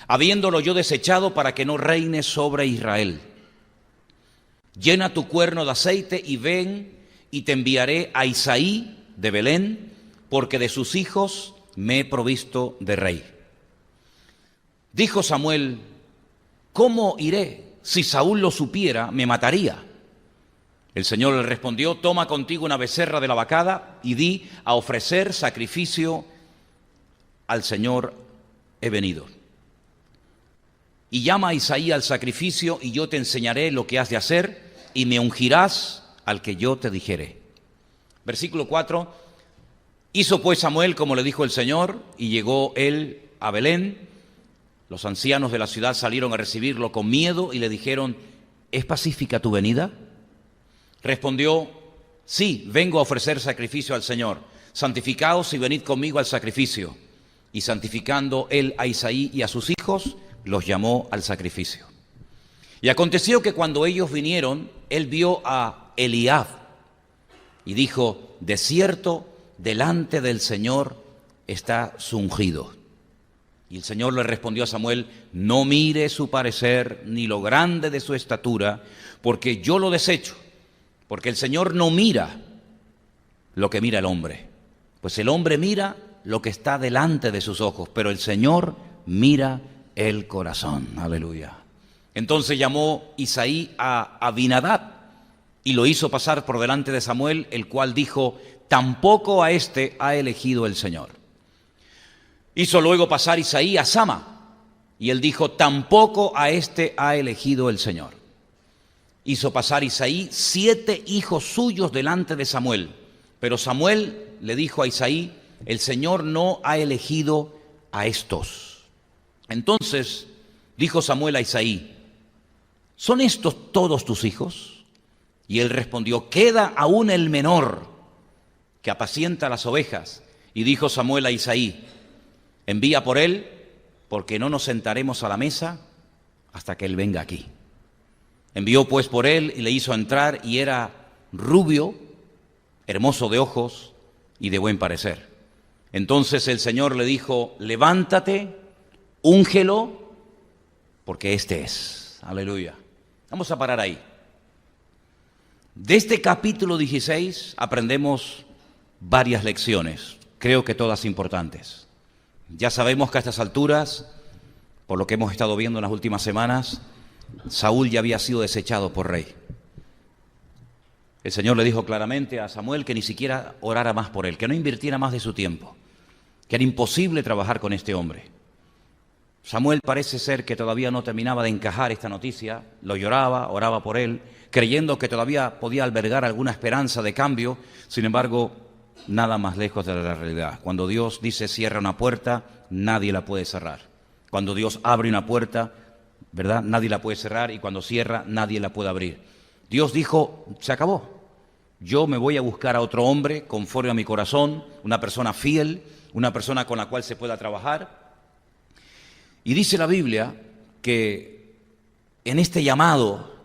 habiéndolo yo desechado para que no reine sobre Israel. Llena tu cuerno de aceite y ven, y te enviaré a Isaí de Belén, porque de sus hijos me he provisto de rey. Dijo Samuel: ¿cómo iré? Si Saúl lo supiera, me mataría. El Señor le respondió: toma contigo una becerra de la vacada y di: a ofrecer sacrificio al Señor he venido. Y llama a Isaí al sacrificio, y yo te enseñaré lo que has de hacer, y me ungirás al que yo te dijere. Versículo 4. Hizo pues Samuel como le dijo el Señor, y llegó él a Belén. Los ancianos de la ciudad salieron a recibirlo con miedo y le dijeron: ¿es pacífica tu venida? Respondió: sí, vengo a ofrecer sacrificio al Señor. Santificaos y venid conmigo al sacrificio. Y santificando él a Isaí y a sus hijos, los llamó al sacrificio. Y aconteció que cuando ellos vinieron, él vio a Eliab y dijo: de cierto, delante del Señor está su ungido. Y el Señor le respondió a Samuel: no mire su parecer ni lo grande de su estatura, porque yo lo desecho. Porque el Señor no mira lo que mira el hombre, pues el hombre mira lo que está delante de sus ojos, pero el Señor mira el corazón. Aleluya. Entonces llamó Isaí a Abinadab y lo hizo pasar por delante de Samuel, el cual dijo: tampoco a este ha elegido el Señor. Hizo luego pasar Isaí a Sama, y él dijo: tampoco a este ha elegido el Señor. Hizo pasar Isaí 7 hijos suyos delante de Samuel, pero Samuel le dijo a Isaí: el Señor no ha elegido a estos. Entonces dijo Samuel a Isaí: ¿son estos todos tus hijos? Y él respondió: queda aún el menor, que apacienta las ovejas. Y dijo Samuel a Isaí: envía por él, porque no nos sentaremos a la mesa hasta que él venga aquí. Envió pues por él y le hizo entrar, y era rubio, hermoso de ojos y de buen parecer. Entonces el Señor le dijo: levántate, úngelo, porque este es. Aleluya. Vamos a parar ahí. De este capítulo 16 aprendemos varias lecciones, creo que todas importantes. Ya sabemos que a estas alturas, por lo que hemos estado viendo en las últimas semanas, Saúl ya había sido desechado por rey. El Señor le dijo claramente a Samuel que ni siquiera orara más por él, que no invirtiera más de su tiempo, que era imposible trabajar con este hombre. Samuel parece ser que todavía no terminaba de encajar esta noticia, lo lloraba, oraba por él, creyendo que todavía podía albergar alguna esperanza de cambio. Sin embargo, nada más lejos de la realidad. Cuando Dios dice cierra una puerta, nadie la puede cerrar. Cuando Dios abre una puerta, ¿verdad?, nadie la puede cerrar, y cuando cierra, nadie la puede abrir. Dios dijo: se acabó. Yo me voy a buscar a otro hombre conforme a mi corazón, una persona fiel, una persona con la cual se pueda trabajar. Y dice la Biblia que en este llamado,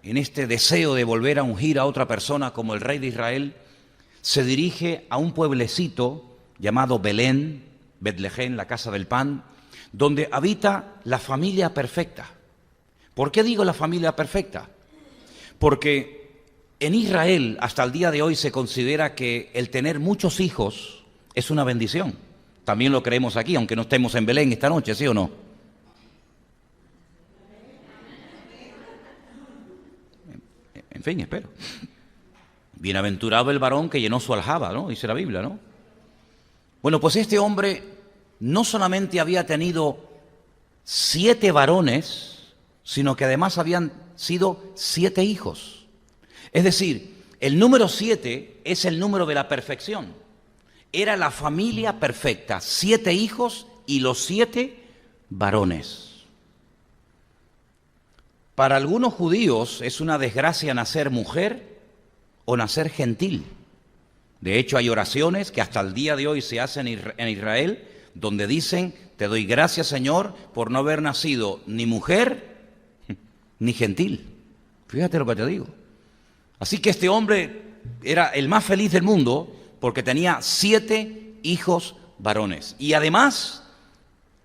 en este deseo de volver a ungir a otra persona como el rey de Israel, se dirige a un pueblecito llamado Belén, Betlehem, la casa del pan, donde habita la familia perfecta. ¿Por qué digo la familia perfecta? Porque en Israel hasta el día de hoy se considera que el tener muchos hijos es una bendición. También lo creemos aquí, aunque no estemos en Belén esta noche, ¿sí o no? En fin, espero. Bienaventurado el varón que llenó su aljaba, ¿no? Dice la Biblia, ¿no? Bueno, pues este hombre no solamente había tenido 7 varones, sino que además habían sido 7 hijos. Es decir, el número 7 es el número de la perfección. Era la familia perfecta, 7 hijos y los 7 varones. Para algunos judíos es una desgracia nacer mujer o nacer gentil. De hecho, hay oraciones que hasta el día de hoy se hacen en Israel, donde dicen: te doy gracias, Señor, por no haber nacido ni mujer ni gentil. Fíjate lo que te digo. Así que este hombre era el más feliz del mundo porque tenía 7 hijos varones. Y además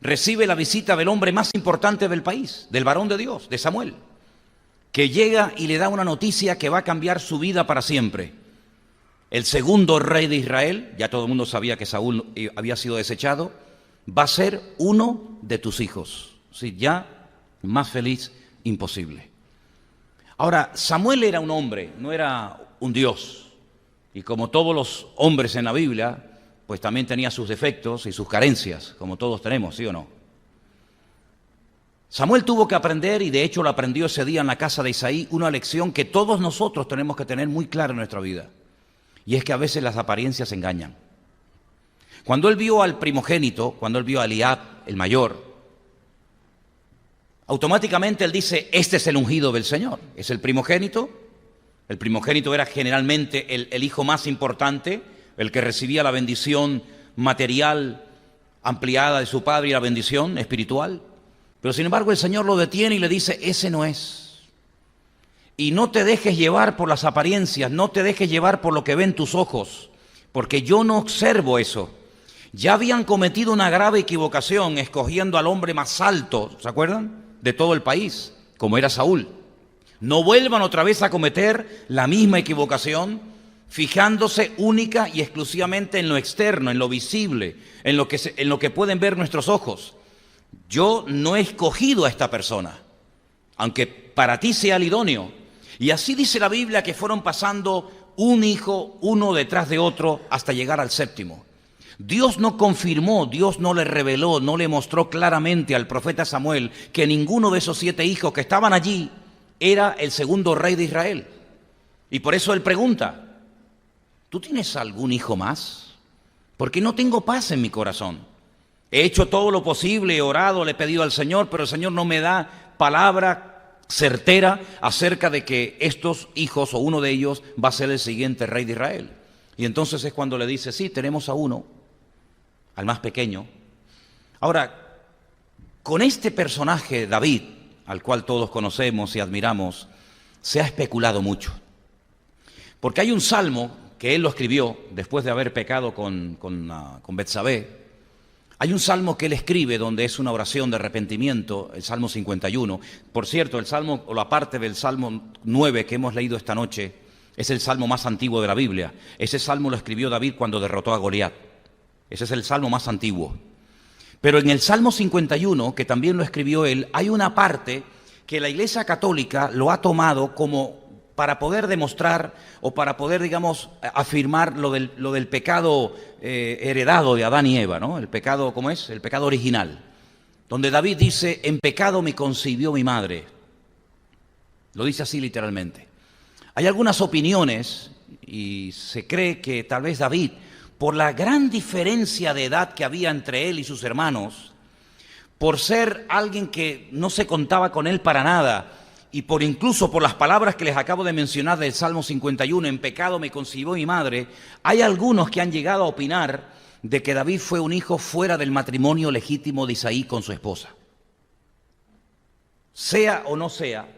recibe la visita del hombre más importante del país, del varón de Dios, de Samuel, que llega y le da una noticia que va a cambiar su vida para siempre. El segundo rey de Israel, ya todo el mundo sabía que Saúl había sido desechado, va a ser uno de tus hijos. Sí, ya más feliz imposible. Ahora, Samuel era un hombre, no era un Dios. Y como todos los hombres en la Biblia, pues también tenía sus defectos y sus carencias, como todos tenemos, ¿sí o no? Samuel tuvo que aprender, y de hecho lo aprendió ese día en la casa de Isaí, una lección que todos nosotros tenemos que tener muy clara en nuestra vida. Y es que a veces las apariencias engañan. Cuando él vio al primogénito, cuando él vio a Eliab, el mayor, automáticamente él dice, este es el ungido del Señor. Es el primogénito. El primogénito era generalmente el hijo más importante, el que recibía la bendición material ampliada de su padre y la bendición espiritual. Pero sin embargo el Señor lo detiene y le dice, ese no es. Y no te dejes llevar por las apariencias, no te dejes llevar por lo que ven tus ojos, porque yo no observo eso. Ya habían cometido una grave equivocación escogiendo al hombre más alto, ¿se acuerdan? De todo el país, como era Saúl. No vuelvan otra vez a cometer la misma equivocación, fijándose única y exclusivamente en lo externo, en lo visible, en lo que pueden ver nuestros ojos. Yo no he escogido a esta persona, aunque para ti sea el idóneo. Y así dice la Biblia que fueron pasando un hijo, uno detrás de otro, hasta llegar al séptimo. Dios no confirmó, Dios no le reveló, no le mostró claramente al profeta Samuel que ninguno de esos 7 hijos que estaban allí era el segundo rey de Israel. Y por eso él pregunta, ¿tú tienes algún hijo más? Porque no tengo paz en mi corazón. He hecho todo lo posible, he orado, le he pedido al Señor, pero el Señor no me da palabra certera acerca de que estos hijos o uno de ellos va a ser el siguiente rey de Israel. Y entonces es cuando le dice, sí, tenemos a uno, al más pequeño. Ahora, con este personaje, David, al cual todos conocemos y admiramos, se ha especulado mucho. Porque hay un salmo que él lo escribió después de haber pecado con Betsabé. Hay un salmo que él escribe donde es una oración de arrepentimiento, el Salmo 51. Por cierto, el salmo, o la parte del Salmo 9 que hemos leído esta noche, es el salmo más antiguo de la Biblia. Ese salmo lo escribió David cuando derrotó a Goliat. Ese es el salmo más antiguo. Pero en el Salmo 51, que también lo escribió él, hay una parte que la Iglesia Católica lo ha tomado como para poder demostrar o para poder, digamos, afirmar lo del pecado heredado de Adán y Eva, ¿no? El pecado, ¿cómo es? El pecado original. Donde David dice, en pecado me concibió mi madre. Lo dice así literalmente. Hay algunas opiniones y se cree que tal vez David, por la gran diferencia de edad que había entre él y sus hermanos, por ser alguien que no se contaba con él para nada, y incluso por las palabras que les acabo de mencionar del Salmo 51, en pecado me concibió mi madre, hay algunos que han llegado a opinar de que David fue un hijo fuera del matrimonio legítimo de Isaí con su esposa. Sea o no sea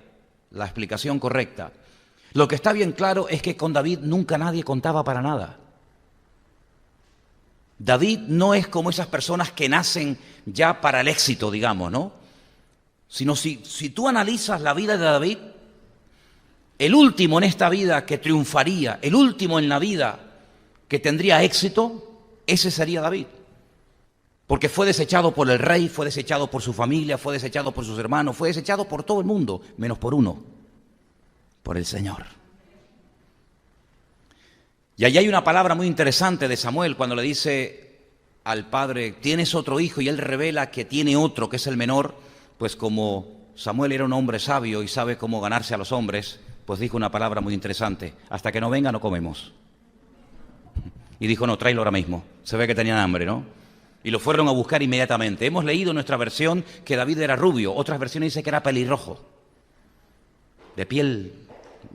la explicación correcta, lo que está bien claro es que con David nunca nadie contaba para nada. David no es como esas personas que nacen ya para el éxito, digamos, ¿no? Sino si tú analizas la vida de David, el último en esta vida que triunfaría, el último en la vida que tendría éxito, ese sería David. Porque fue desechado por el rey, fue desechado por su familia, fue desechado por sus hermanos, fue desechado por todo el mundo, menos por uno, por el Señor. Y allí hay una palabra muy interesante de Samuel cuando le dice al padre, tienes otro hijo, y él revela que tiene otro, que es el menor. Pues como Samuel era un hombre sabio y sabe cómo ganarse a los hombres, pues dijo una palabra muy interesante, hasta que no venga no comemos. Y dijo, no, tráelo ahora mismo. Se ve que tenían hambre, ¿no? Y lo fueron a buscar inmediatamente. Hemos leído en nuestra versión que David era rubio, otras versiones dicen que era pelirrojo, de piel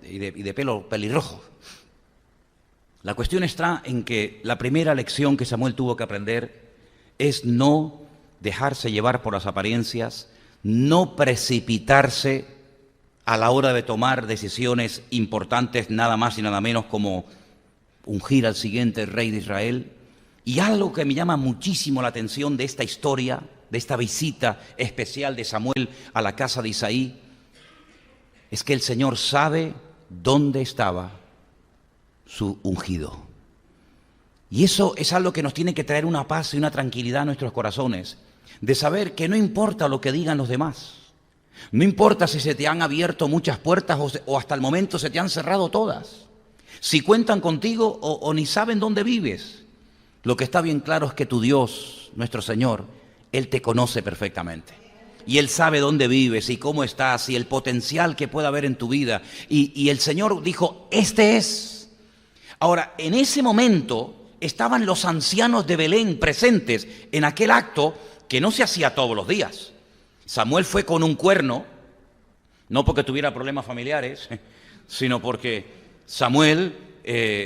y de pelo pelirrojo. La cuestión está en que la primera lección que Samuel tuvo que aprender es no dejarse llevar por las apariencias, no precipitarse a la hora de tomar decisiones importantes, nada más y nada menos como ungir al siguiente rey de Israel. Y algo que me llama muchísimo la atención de esta historia de esta visita especial de Samuel a la casa de Isaí, es que el Señor sabe dónde estaba su ungido. Y eso es algo que nos tiene que traer una paz y una tranquilidad a nuestros corazones, de saber que no importa lo que digan los demás, no importa si se te han abierto muchas puertas o hasta el momento se te han cerrado todas, si cuentan contigo o ni saben dónde vives. Lo que está bien claro es que tu Dios, nuestro Señor, Él te conoce perfectamente. Y Él sabe dónde vives y cómo estás y el potencial que pueda haber en tu vida. Y el Señor dijo, este es. Ahora, en ese momento estaban los ancianos de Belén presentes en aquel acto que no se hacía todos los días. Samuel fue con un cuerno, no porque tuviera problemas familiares, sino porque Samuel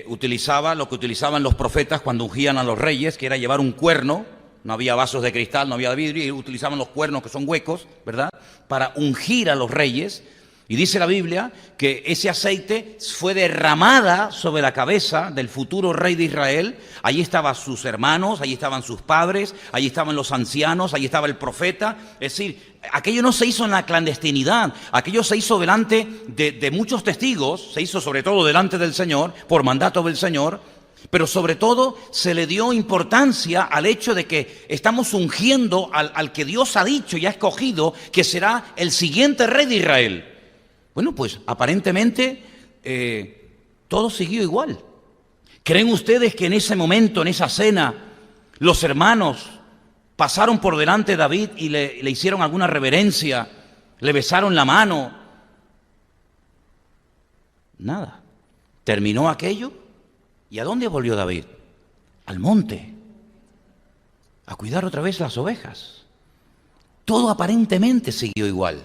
utilizaba lo que utilizaban los profetas cuando ungían a los reyes, que era llevar un cuerno. No había vasos de cristal, no había de vidrio, y utilizaban los cuernos que son huecos, ¿verdad?, para ungir a los reyes. Y dice la Biblia que ese aceite fue derramada sobre la cabeza del futuro rey de Israel. Allí estaban sus hermanos, allí estaban sus padres, allí estaban los ancianos, allí estaba el profeta. Es decir, aquello no se hizo en la clandestinidad, aquello se hizo delante de muchos testigos, se hizo sobre todo delante del Señor, por mandato del Señor. Pero sobre todo se le dio importancia al hecho de que estamos ungiendo al que Dios ha dicho y ha escogido que será el siguiente rey de Israel. Bueno, pues aparentemente todo siguió igual. ¿Creen ustedes que en ese momento, en esa cena, los hermanos pasaron por delante de David y le hicieron alguna reverencia, le besaron la mano? Nada. Terminó aquello. ¿Y a dónde volvió David? Al monte, a cuidar otra vez las ovejas. Todo aparentemente siguió igual,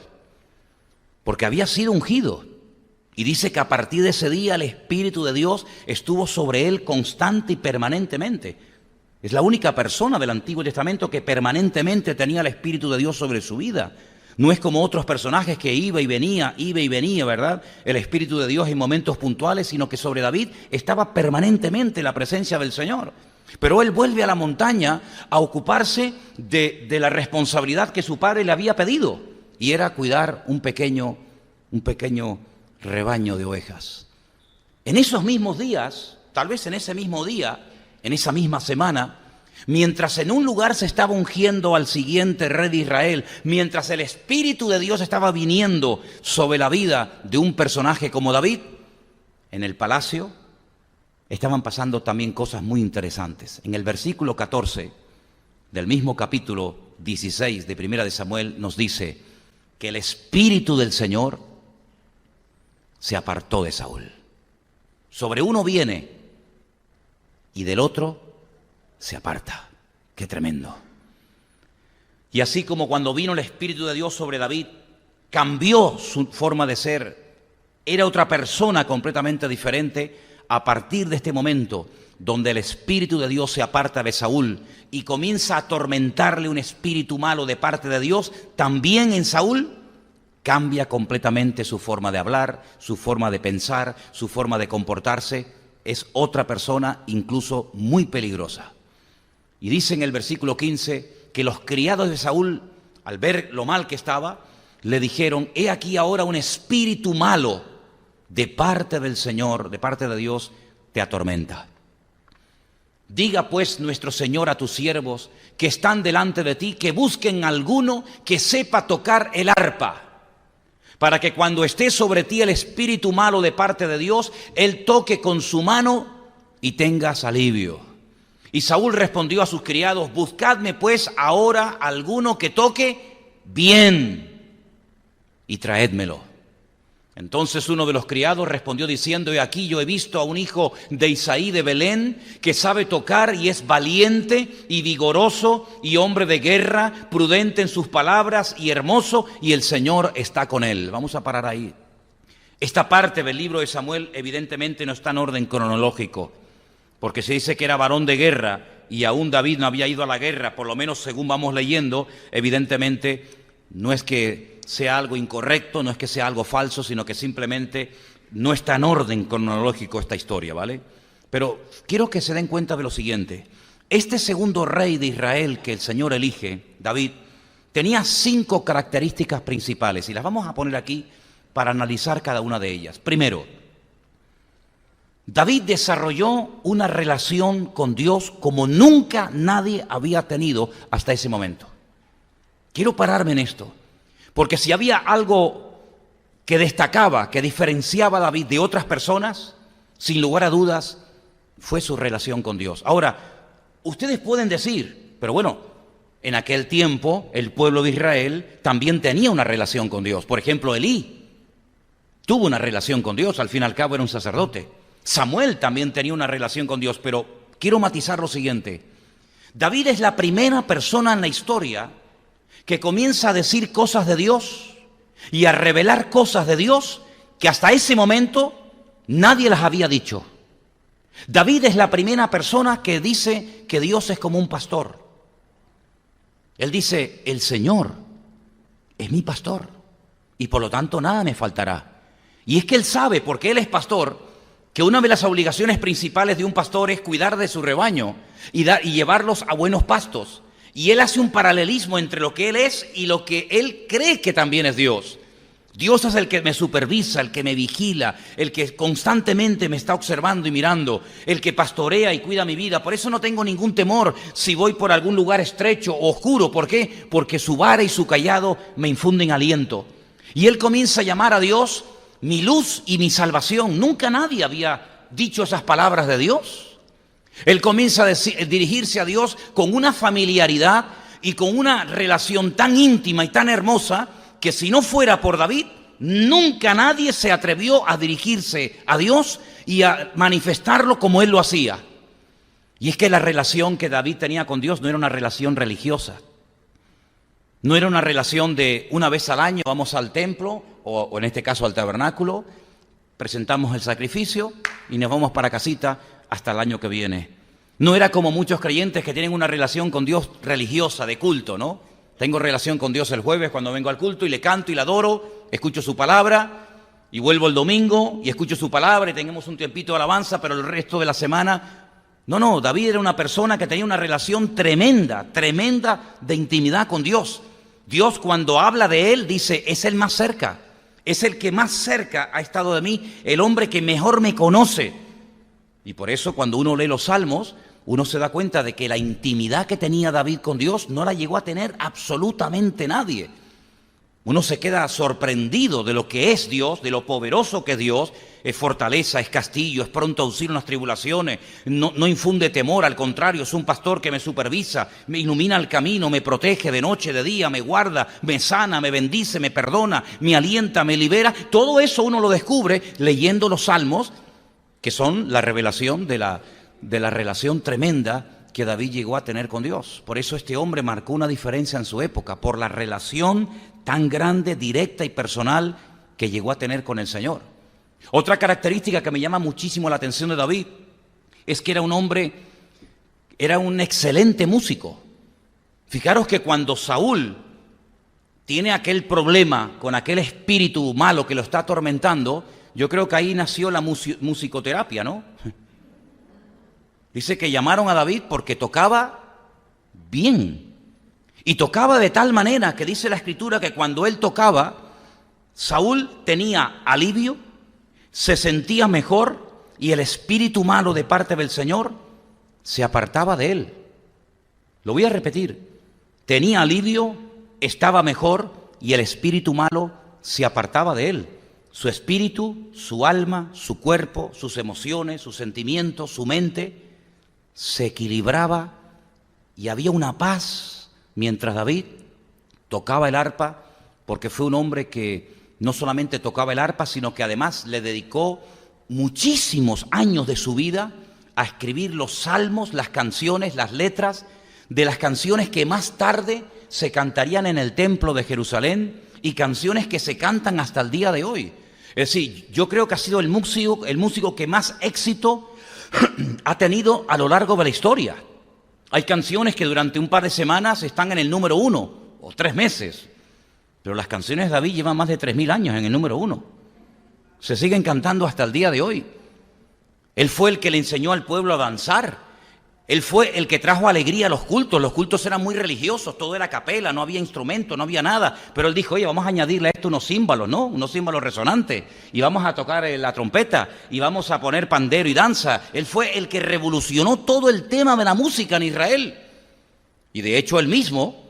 porque había sido ungido. Y dice que a partir de ese día el Espíritu de Dios estuvo sobre él constante y permanentemente. Es la única persona del Antiguo Testamento que permanentemente tenía el Espíritu de Dios sobre su vida. No es como otros personajes que iba y venía, ¿verdad?, el Espíritu de Dios en momentos puntuales, sino que sobre David estaba permanentemente la presencia del Señor. Pero él vuelve a la montaña a ocuparse de la responsabilidad que su padre le había pedido, y era cuidar un pequeño rebaño de ovejas. En esos mismos días, tal vez en ese mismo día, en esa misma semana, mientras en un lugar se estaba ungiendo al siguiente rey de Israel, mientras el Espíritu de Dios estaba viniendo sobre la vida de un personaje como David, en el palacio estaban pasando también cosas muy interesantes. En el versículo 14 del mismo capítulo 16 de Primera de Samuel nos dice que el Espíritu del Señor se apartó de Saúl. Sobre uno viene y del otro se aparta. ¡Qué tremendo! Y así como cuando vino el Espíritu de Dios sobre David, cambió su forma de ser, era otra persona completamente diferente. A partir de este momento, donde el Espíritu de Dios se aparta de Saúl y comienza a atormentarle un espíritu malo de parte de Dios, también en Saúl cambia completamente su forma de hablar, su forma de pensar, su forma de comportarse. Es otra persona, incluso muy peligrosa. Y dice en el versículo 15 que los criados de Saúl, al ver lo mal que estaba, le dijeron: he aquí ahora un espíritu malo de parte del Señor, de parte de Dios, te atormenta. Diga pues nuestro Señor a tus siervos que están delante de ti, que busquen alguno que sepa tocar el arpa, para que cuando esté sobre ti el espíritu malo de parte de Dios, él toque con su mano y tengas alivio. Y Saúl respondió a sus criados: buscadme pues ahora alguno que toque bien y traédmelo. Entonces uno de los criados respondió diciendo: he aquí yo he visto a un hijo de Isaí de Belén que sabe tocar y es valiente y vigoroso y hombre de guerra, prudente en sus palabras y hermoso, y el Señor está con él. Vamos a parar ahí. Esta parte del libro de Samuel evidentemente no está en orden cronológico, porque se dice que era varón de guerra y aún David no había ido a la guerra, por lo menos según vamos leyendo. Evidentemente no es que sea algo incorrecto, no es que sea algo falso, sino que simplemente no está en orden cronológico esta historia, ¿vale? Pero quiero que se den cuenta de lo siguiente: este segundo rey de Israel que el Señor elige, David, tenía 5 características principales y las vamos a poner aquí para analizar cada una de ellas. Primero, David desarrolló una relación con Dios como nunca nadie había tenido hasta ese momento. Quiero pararme en esto, porque si había algo que destacaba, que diferenciaba a David de otras personas, sin lugar a dudas, fue su relación con Dios. Ahora, ustedes pueden decir, pero bueno, en aquel tiempo el pueblo de Israel también tenía una relación con Dios. Por ejemplo, Elí tuvo una relación con Dios, al fin y al cabo era un sacerdote. Samuel también tenía una relación con Dios, pero quiero matizar lo siguiente. David es la primera persona en la historia que comienza a decir cosas de Dios y a revelar cosas de Dios que hasta ese momento nadie las había dicho. David es la primera persona que dice que Dios es como un pastor. Él dice, el Señor es mi pastor y por lo tanto nada me faltará. Y es que él sabe, porque él es pastor, que una de las obligaciones principales de un pastor es cuidar de su rebaño y llevarlos a buenos pastos. Y él hace un paralelismo entre lo que él es y lo que él cree que también es Dios. Dios es el que me supervisa, el que me vigila, el que constantemente me está observando y mirando, el que pastorea y cuida mi vida. Por eso no tengo ningún temor si voy por algún lugar estrecho o oscuro. ¿Por qué? Porque su vara y su cayado me infunden aliento. Y él comienza a llamar a Dios mi luz y mi salvación. Nunca nadie había dicho esas palabras de Dios. Él comienza a dirigirse a Dios con una familiaridad y con una relación tan íntima y tan hermosa que si no fuera por David, nunca nadie se atrevió a dirigirse a Dios y a manifestarlo como él lo hacía. Y es que la relación que David tenía con Dios no era una relación religiosa. No era una relación de una vez al año vamos al templo, o en este caso al tabernáculo, presentamos el sacrificio y nos vamos para casita hasta el año que viene. No era como muchos creyentes que tienen una relación con Dios religiosa, de culto, ¿no? Tengo relación con Dios el jueves cuando vengo al culto y le canto y le adoro, escucho su palabra y vuelvo el domingo y escucho su palabra y tenemos un tiempito de alabanza, pero el resto de la semana... No, David era una persona que tenía una relación tremenda, tremenda de intimidad con Dios. Dios cuando habla de él dice, es el más cerca, es el que más cerca ha estado de mí, el hombre que mejor me conoce. Y por eso cuando uno lee los salmos, uno se da cuenta de que la intimidad que tenía David con Dios no la llegó a tener absolutamente nadie. Uno se queda sorprendido de lo que es Dios, de lo poderoso que es Dios. Es fortaleza, es castillo, es pronto auxilio en las tribulaciones, no infunde temor, al contrario, es un pastor que me supervisa, me ilumina el camino, me protege de noche, de día, me guarda, me sana, me bendice, me perdona, me alienta, me libera. Todo eso uno lo descubre leyendo los salmos, que son la revelación de la relación tremenda que David llegó a tener con Dios. Por eso este hombre marcó una diferencia en su época, por la relación tan grande, directa y personal que llegó a tener con el Señor. Otra característica que me llama muchísimo la atención de David es que era un hombre, era un excelente músico. Fijaros que cuando Saúl tiene aquel problema con aquel espíritu malo que lo está atormentando, yo creo que ahí nació la musicoterapia, ¿no? Dice que llamaron a David porque tocaba bien. Y tocaba de tal manera que dice la Escritura que cuando él tocaba, Saúl tenía alivio, se sentía mejor y el espíritu malo de parte del Señor se apartaba de él. Lo voy a repetir. Tenía alivio, estaba mejor y el espíritu malo se apartaba de él. Su espíritu, su alma, su cuerpo, sus emociones, sus sentimientos, su mente se equilibraba y había una paz mientras David tocaba el arpa, porque fue un hombre que no solamente tocaba el arpa, sino que además le dedicó muchísimos años de su vida a escribir los salmos, las canciones, las letras de las canciones que más tarde se cantarían en el templo de Jerusalén y canciones que se cantan hasta el día de hoy. Es decir, yo creo que ha sido el músico que más éxito ha tenido a lo largo de la historia. Hay canciones que durante un par de semanas están en el número 1 o 3 meses. Pero las canciones de David llevan más de 3000 años en el número 1. Se siguen cantando hasta el día de hoy. Él fue el que le enseñó al pueblo a danzar. Él fue el que trajo alegría a los cultos eran muy religiosos, todo era a capela, no había instrumento, no había nada, pero él dijo, oye, vamos a añadirle a esto unos címbalos, ¿no? Unos címbalos resonantes, y vamos a tocar la trompeta, y vamos a poner pandero y danza. Él fue el que revolucionó todo el tema de la música en Israel, y de hecho él mismo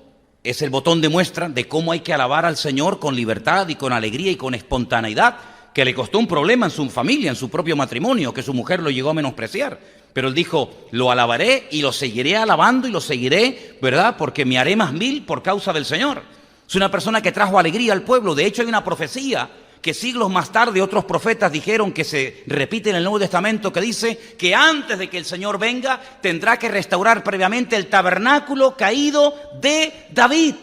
es el botón de muestra de cómo hay que alabar al Señor con libertad y con alegría y con espontaneidad, que le costó un problema en su familia, en su propio matrimonio, que su mujer lo llegó a menospreciar. Pero él dijo, lo alabaré y lo seguiré alabando y lo seguiré, ¿verdad? Porque me haré más mil por causa del Señor. Es una persona que trajo alegría al pueblo. De hecho, hay una profecía que siglos más tarde otros profetas dijeron, que se repite en el Nuevo Testamento, que dice que antes de que el Señor venga, tendrá que restaurar previamente el tabernáculo caído de David.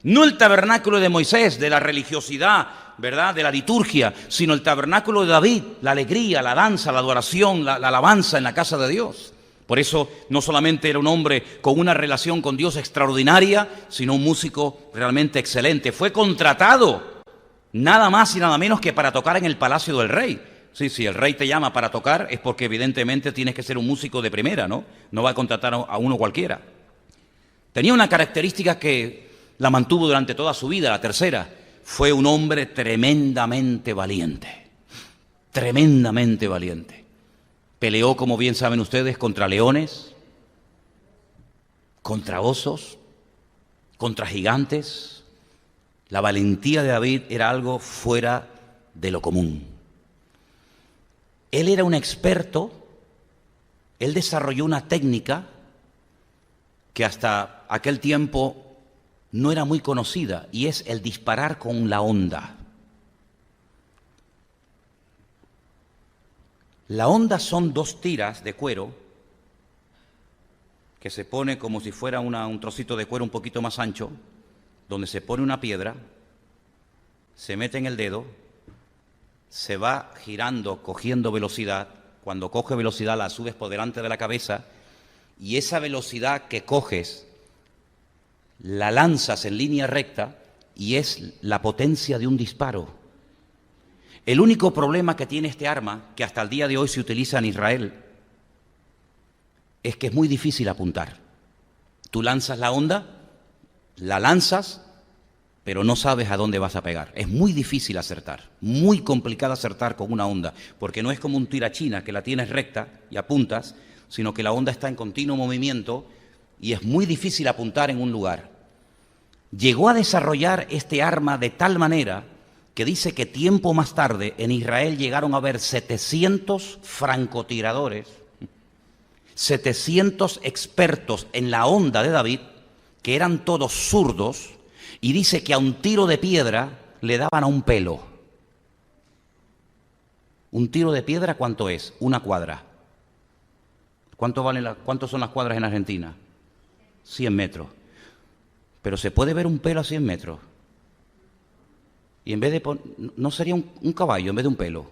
No el tabernáculo de Moisés, de la religiosidad, ¿verdad?, de la liturgia, sino el tabernáculo de David, la alegría, la danza, la adoración, la alabanza en la casa de Dios. Por eso no solamente era un hombre con una relación con Dios extraordinaria, sino un músico realmente excelente. Fue contratado nada más y nada menos que para tocar en el palacio del rey. Sí, si el rey te llama para tocar es porque evidentemente tienes que ser un músico de primera, ¿no? No va a contratar a uno cualquiera. Tenía una característica que la mantuvo durante toda su vida, la tercera. Fue un hombre tremendamente valiente, tremendamente valiente. Peleó, como bien saben ustedes, contra leones, contra osos, contra gigantes. La valentía de David era algo fuera de lo común. Él era un experto, él desarrolló una técnica que hasta aquel tiempo no era muy conocida, y es el disparar con la honda. La honda son dos tiras de cuero que se pone como si fuera un trocito de cuero un poquito más ancho, donde se pone una piedra, se mete en el dedo, se va girando, cogiendo velocidad. Cuando coge velocidad la subes por delante de la cabeza, y esa velocidad que coges la lanzas en línea recta y es la potencia de un disparo. El único problema que tiene este arma, que hasta el día de hoy se utiliza en Israel, es que es muy difícil apuntar. Tú lanzas la honda, la lanzas, pero no sabes a dónde vas a pegar. Es muy difícil acertar, muy complicado acertar con una honda, porque no es como un tirachina que la tienes recta y apuntas, sino que la honda está en continuo movimiento y es muy difícil apuntar en un lugar. Llegó a desarrollar este arma de tal manera que dice que tiempo más tarde en Israel llegaron a haber 700 francotiradores, 700 expertos en la honda de David, que eran todos zurdos, y dice que a un tiro de piedra le daban a un pelo. Un tiro de piedra, ¿cuánto es? Una cuadra. ¿Cuánto son las cuadras en Argentina? 100 metros. Pero se puede ver un pelo a 100 metros. Y en vez de no sería un caballo en vez de un pelo.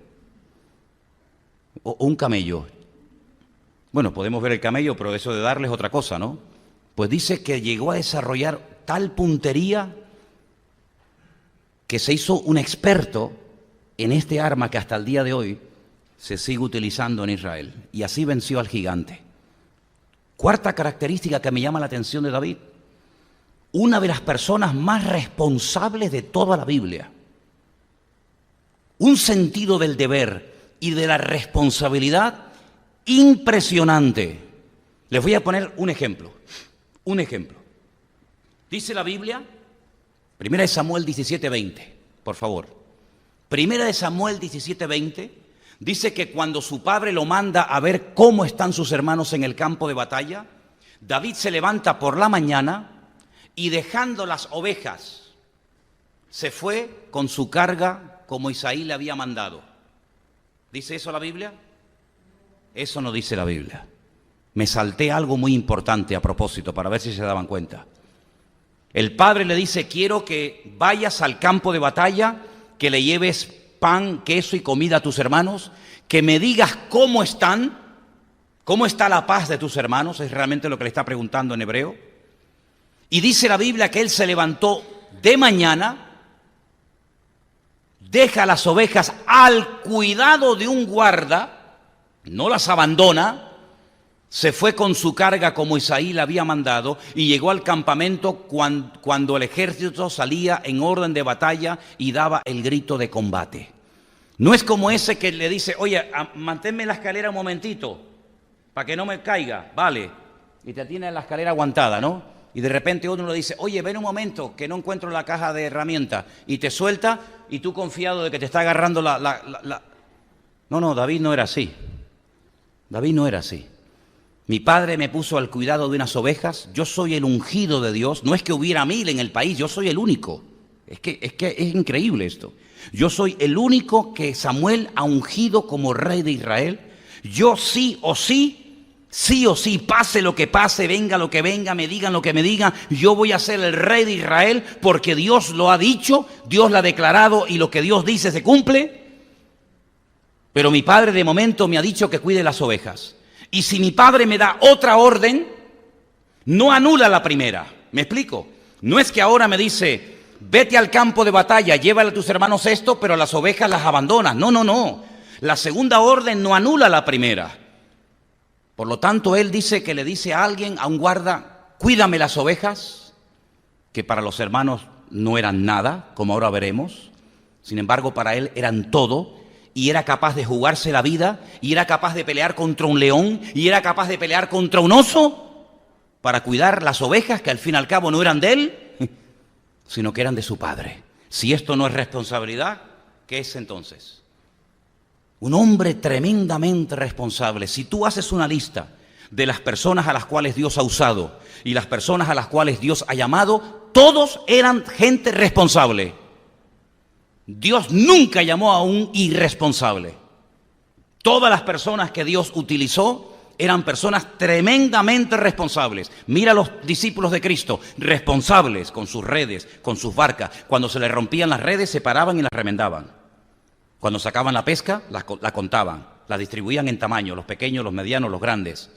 O un camello. Bueno, podemos ver el camello, pero eso de darle es otra cosa, ¿no? Pues dice que llegó a desarrollar tal puntería que se hizo un experto en este arma que hasta el día de hoy se sigue utilizando en Israel. Y así venció al gigante. Cuarta característica que me llama la atención de David. Una de las personas más responsables de toda la Biblia. Un sentido del deber y de la responsabilidad impresionante. Les voy a poner un ejemplo. Un ejemplo. Dice la Biblia, 1 Samuel 17:20, por favor. 1 Samuel 17:20 dice que cuando su padre lo manda a ver cómo están sus hermanos en el campo de batalla, David se levanta por la mañana y dejando las ovejas, se fue con su carga como Isaí le había mandado. ¿Dice eso la Biblia? Eso no dice la Biblia. Me salté algo muy importante a propósito para ver si se daban cuenta. El padre le dice, quiero que vayas al campo de batalla, que le lleves pan, queso y comida a tus hermanos, que me digas cómo están, cómo está la paz de tus hermanos, es realmente lo que le está preguntando en hebreo. Y dice la Biblia que él se levantó de mañana, deja las ovejas al cuidado de un guarda, no las abandona, se fue con su carga como Isaí le había mandado y llegó al campamento cuando el ejército salía en orden de batalla y daba el grito de combate. No es como ese que le dice, oye, manténme la escalera un momentito para que no me caiga, vale, y te tiene la escalera aguantada, ¿no? Y de repente uno le dice, oye, ven un momento que no encuentro la caja de herramientas, y te suelta y tú confiado de que te está agarrando No, David no era así. David no era así. Mi padre me puso al cuidado de unas ovejas, yo soy el ungido de Dios, no es que hubiera 1000 en el país, yo soy el único. Es que es increíble esto. Yo soy el único que Samuel ha ungido como rey de Israel. Yo sí o sí, pase lo que pase, venga lo que venga, me digan lo que me digan, yo voy a ser el rey de Israel porque Dios lo ha dicho, Dios lo ha declarado y lo que Dios dice se cumple. Pero mi padre de momento me ha dicho que cuide las ovejas. Y si mi padre me da otra orden, no anula la primera. ¿Me explico? No es que ahora me dice, vete al campo de batalla, llévale a tus hermanos esto, pero las ovejas las abandonas. No. La segunda orden no anula la primera. Por lo tanto, él dice que le dice a alguien, a un guarda, cuídame las ovejas, que para los hermanos no eran nada, como ahora veremos. Sin embargo, para él eran todo. Y era capaz de jugarse la vida, y era capaz de pelear contra un león, y era capaz de pelear contra un oso, para cuidar las ovejas que al fin y al cabo no eran de él, sino que eran de su padre. Si esto no es responsabilidad, ¿qué es entonces? Un hombre tremendamente responsable. Si tú haces una lista de las personas a las cuales Dios ha usado y las personas a las cuales Dios ha llamado, todos eran gente responsable. Dios nunca llamó a un irresponsable. Todas las personas que Dios utilizó eran personas tremendamente responsables. Mira a los discípulos de Cristo, responsables con sus redes, con sus barcas. Cuando se les rompían las redes, se paraban y las remendaban. Cuando sacaban la pesca, la contaban, la distribuían en tamaño, los pequeños, los medianos, los grandes.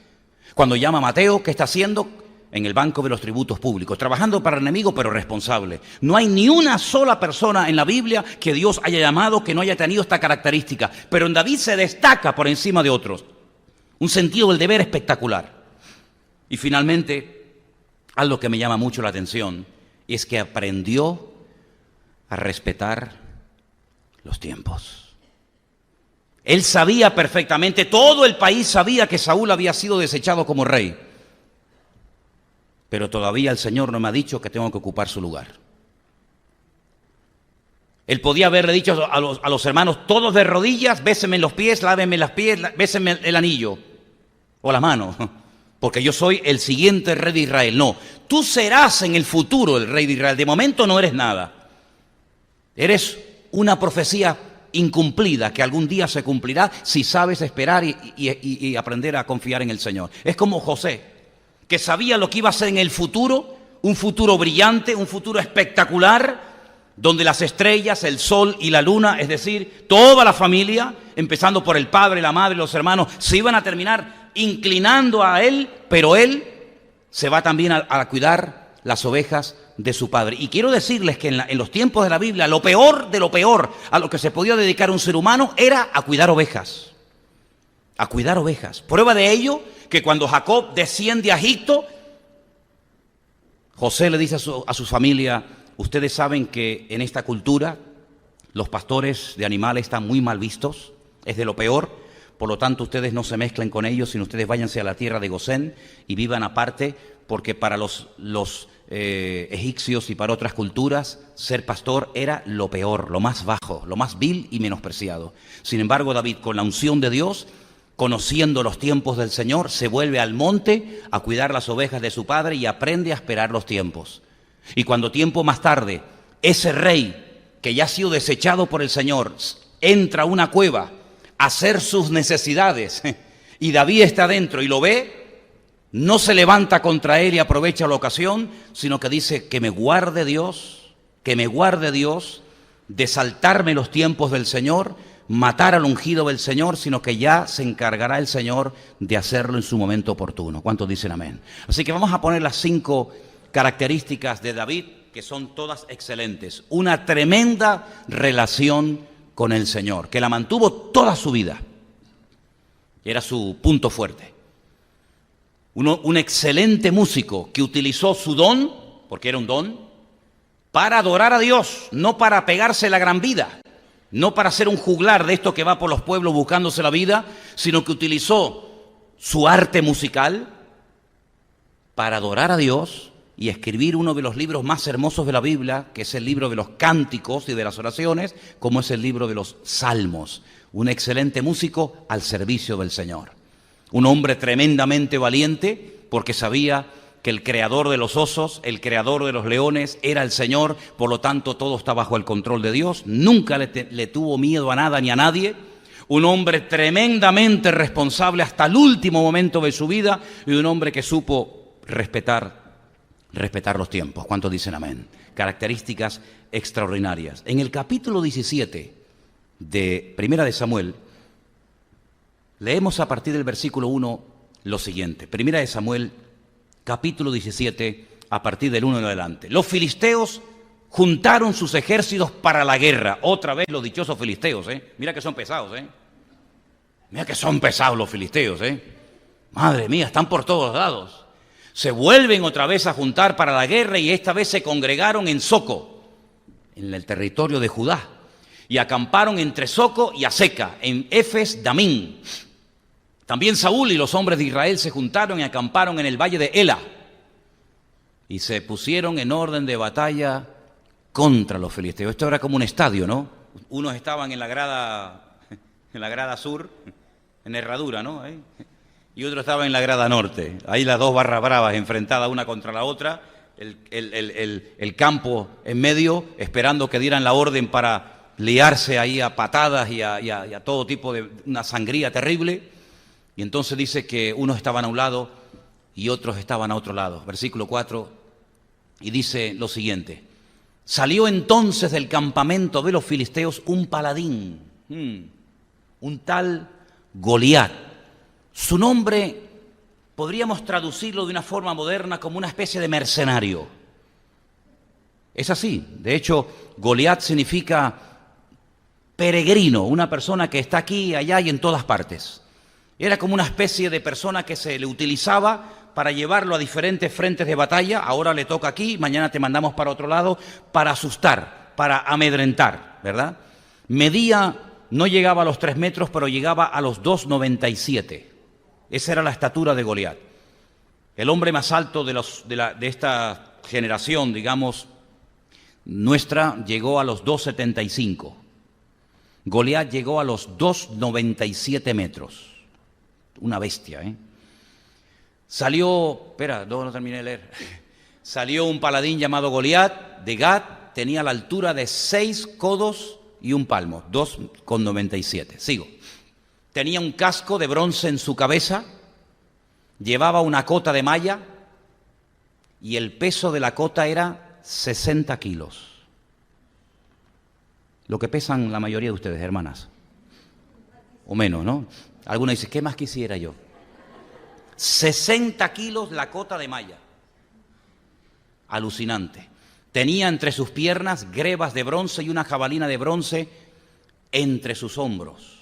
Cuando llama a Mateo, ¿qué está haciendo? En el banco de los tributos públicos, trabajando para el enemigo, pero responsable. No hay ni una sola persona en la Biblia que Dios haya llamado que no haya tenido esta característica. Pero en David se destaca por encima de otros. Un sentido del deber espectacular. Y finalmente, algo que me llama mucho la atención, es que aprendió a respetar los tiempos. Él sabía perfectamente, todo el país sabía que Saúl había sido desechado como rey. Pero todavía el Señor no me ha dicho que tengo que ocupar su lugar. Él podía haberle dicho a los hermanos, todos de rodillas, bésenme los pies, lávenme los pies, bésenme el anillo o la mano, porque yo soy el siguiente rey de Israel. No, tú serás en el futuro el rey de Israel. De momento no eres nada. Eres una profecía incumplida que algún día se cumplirá si sabes esperar y aprender a confiar en el Señor. Es como José, que sabía lo que iba a ser en el futuro, un futuro brillante, un futuro espectacular, donde las estrellas, el sol y la luna, es decir, toda la familia, empezando por el padre, la madre, los hermanos, se iban a terminar inclinando a él, pero él se va también a cuidar las ovejas de su padre. Y quiero decirles que en los tiempos de la Biblia, lo peor de lo peor a lo que se podía dedicar un ser humano era a cuidar ovejas. A cuidar ovejas. Prueba de ello, que cuando Jacob desciende a Egipto, José le dice a su familia, ustedes saben que en esta cultura los pastores de animales están muy mal vistos, es de lo peor, por lo tanto ustedes no se mezclen con ellos, sino ustedes váyanse a la tierra de Gosén y vivan aparte, porque para los egipcios y para otras culturas ser pastor era lo peor, lo más bajo, lo más vil y menospreciado. Sin embargo, David, con la unción de Dios, conociendo los tiempos del Señor, se vuelve al monte a cuidar las ovejas de su padre y aprende a esperar los tiempos. Y cuando tiempo más tarde, ese rey que ya ha sido desechado por el Señor, entra a una cueva a hacer sus necesidades, y David está dentro y lo ve, no se levanta contra él y aprovecha la ocasión, sino que dice que me guarde Dios de saltarme los tiempos del Señor, matar al ungido del Señor, sino que ya se encargará el Señor de hacerlo en su momento oportuno. ¿Cuántos dicen amén? Así que vamos a poner las 5 características de David, que son todas excelentes. Una tremenda relación con el Señor, que la mantuvo toda su vida. Era su punto fuerte. un excelente músico que utilizó su don, porque era un don, para adorar a Dios, no para pegarse la gran vida, no para ser un juglar de esto que va por los pueblos buscándose la vida, sino que utilizó su arte musical para adorar a Dios y escribir uno de los libros más hermosos de la Biblia, que es el libro de los cánticos y de las oraciones, como es el libro de los salmos. Un excelente músico al servicio del Señor. Un hombre tremendamente valiente, porque sabía que el creador de los osos, el creador de los leones, era el Señor, por lo tanto todo está bajo el control de Dios. Nunca le tuvo miedo a nada ni a nadie. Un hombre tremendamente responsable hasta el último momento de su vida y un hombre que supo respetar los tiempos. ¿Cuántos dicen amén? Características extraordinarias. En el capítulo 17 de Primera de Samuel, leemos a partir del versículo 1 lo siguiente. Primera de Samuel, capítulo 17, a partir del 1 en adelante. Los filisteos juntaron sus ejércitos para la guerra. Otra vez los dichosos filisteos, Mira que son pesados, Mira que son pesados los filisteos, Madre mía, están por todos lados. Se vuelven otra vez a juntar para la guerra y esta vez se congregaron en Soco, en el territorio de Judá, y acamparon entre Soco y Aseca, en Efes Damín. También Saúl y los hombres de Israel se juntaron y acamparon en el valle de Ela y se pusieron en orden de batalla contra los filisteos. Esto era como un estadio, ¿no? Unos estaban en la grada sur, en herradura, ¿no? Y otros estaban en la grada norte. Ahí las dos barras bravas enfrentadas una contra la otra, el campo en medio, esperando que dieran la orden para liarse ahí a patadas y a todo tipo de una sangría terrible. Y entonces dice que unos estaban a un lado y otros estaban a otro lado. Versículo 4, y dice lo siguiente. Salió entonces del campamento de los filisteos un paladín, un tal Goliat. Su nombre podríamos traducirlo de una forma moderna como una especie de mercenario. Es así. De hecho, Goliat significa peregrino, una persona que está aquí, allá y en todas partes. Era como una especie de persona que se le utilizaba para llevarlo a diferentes frentes de batalla. Ahora le toca aquí, mañana te mandamos para otro lado, para asustar, para amedrentar, ¿verdad? Medía, no llegaba a los 3 metros, pero llegaba a los 2,97. Esa era la estatura de Goliat. El hombre más alto de esta generación, digamos, nuestra, llegó a los 2,75. Goliat llegó a los 2,97 metros. Una bestia, Salió, no terminé de leer. Salió un paladín llamado Goliat de Gat, tenía la altura de 6 codos y un palmo, 2,97. Sigo. Tenía un casco de bronce en su cabeza, llevaba una cota de malla y el peso de la cota era 60 kilos. Lo que pesan la mayoría de ustedes, hermanas. O menos, ¿no? Algunos dicen, ¿qué más quisiera yo? 60 kilos la cota de malla. Alucinante. Tenía entre sus piernas grebas de bronce y una jabalina de bronce entre sus hombros.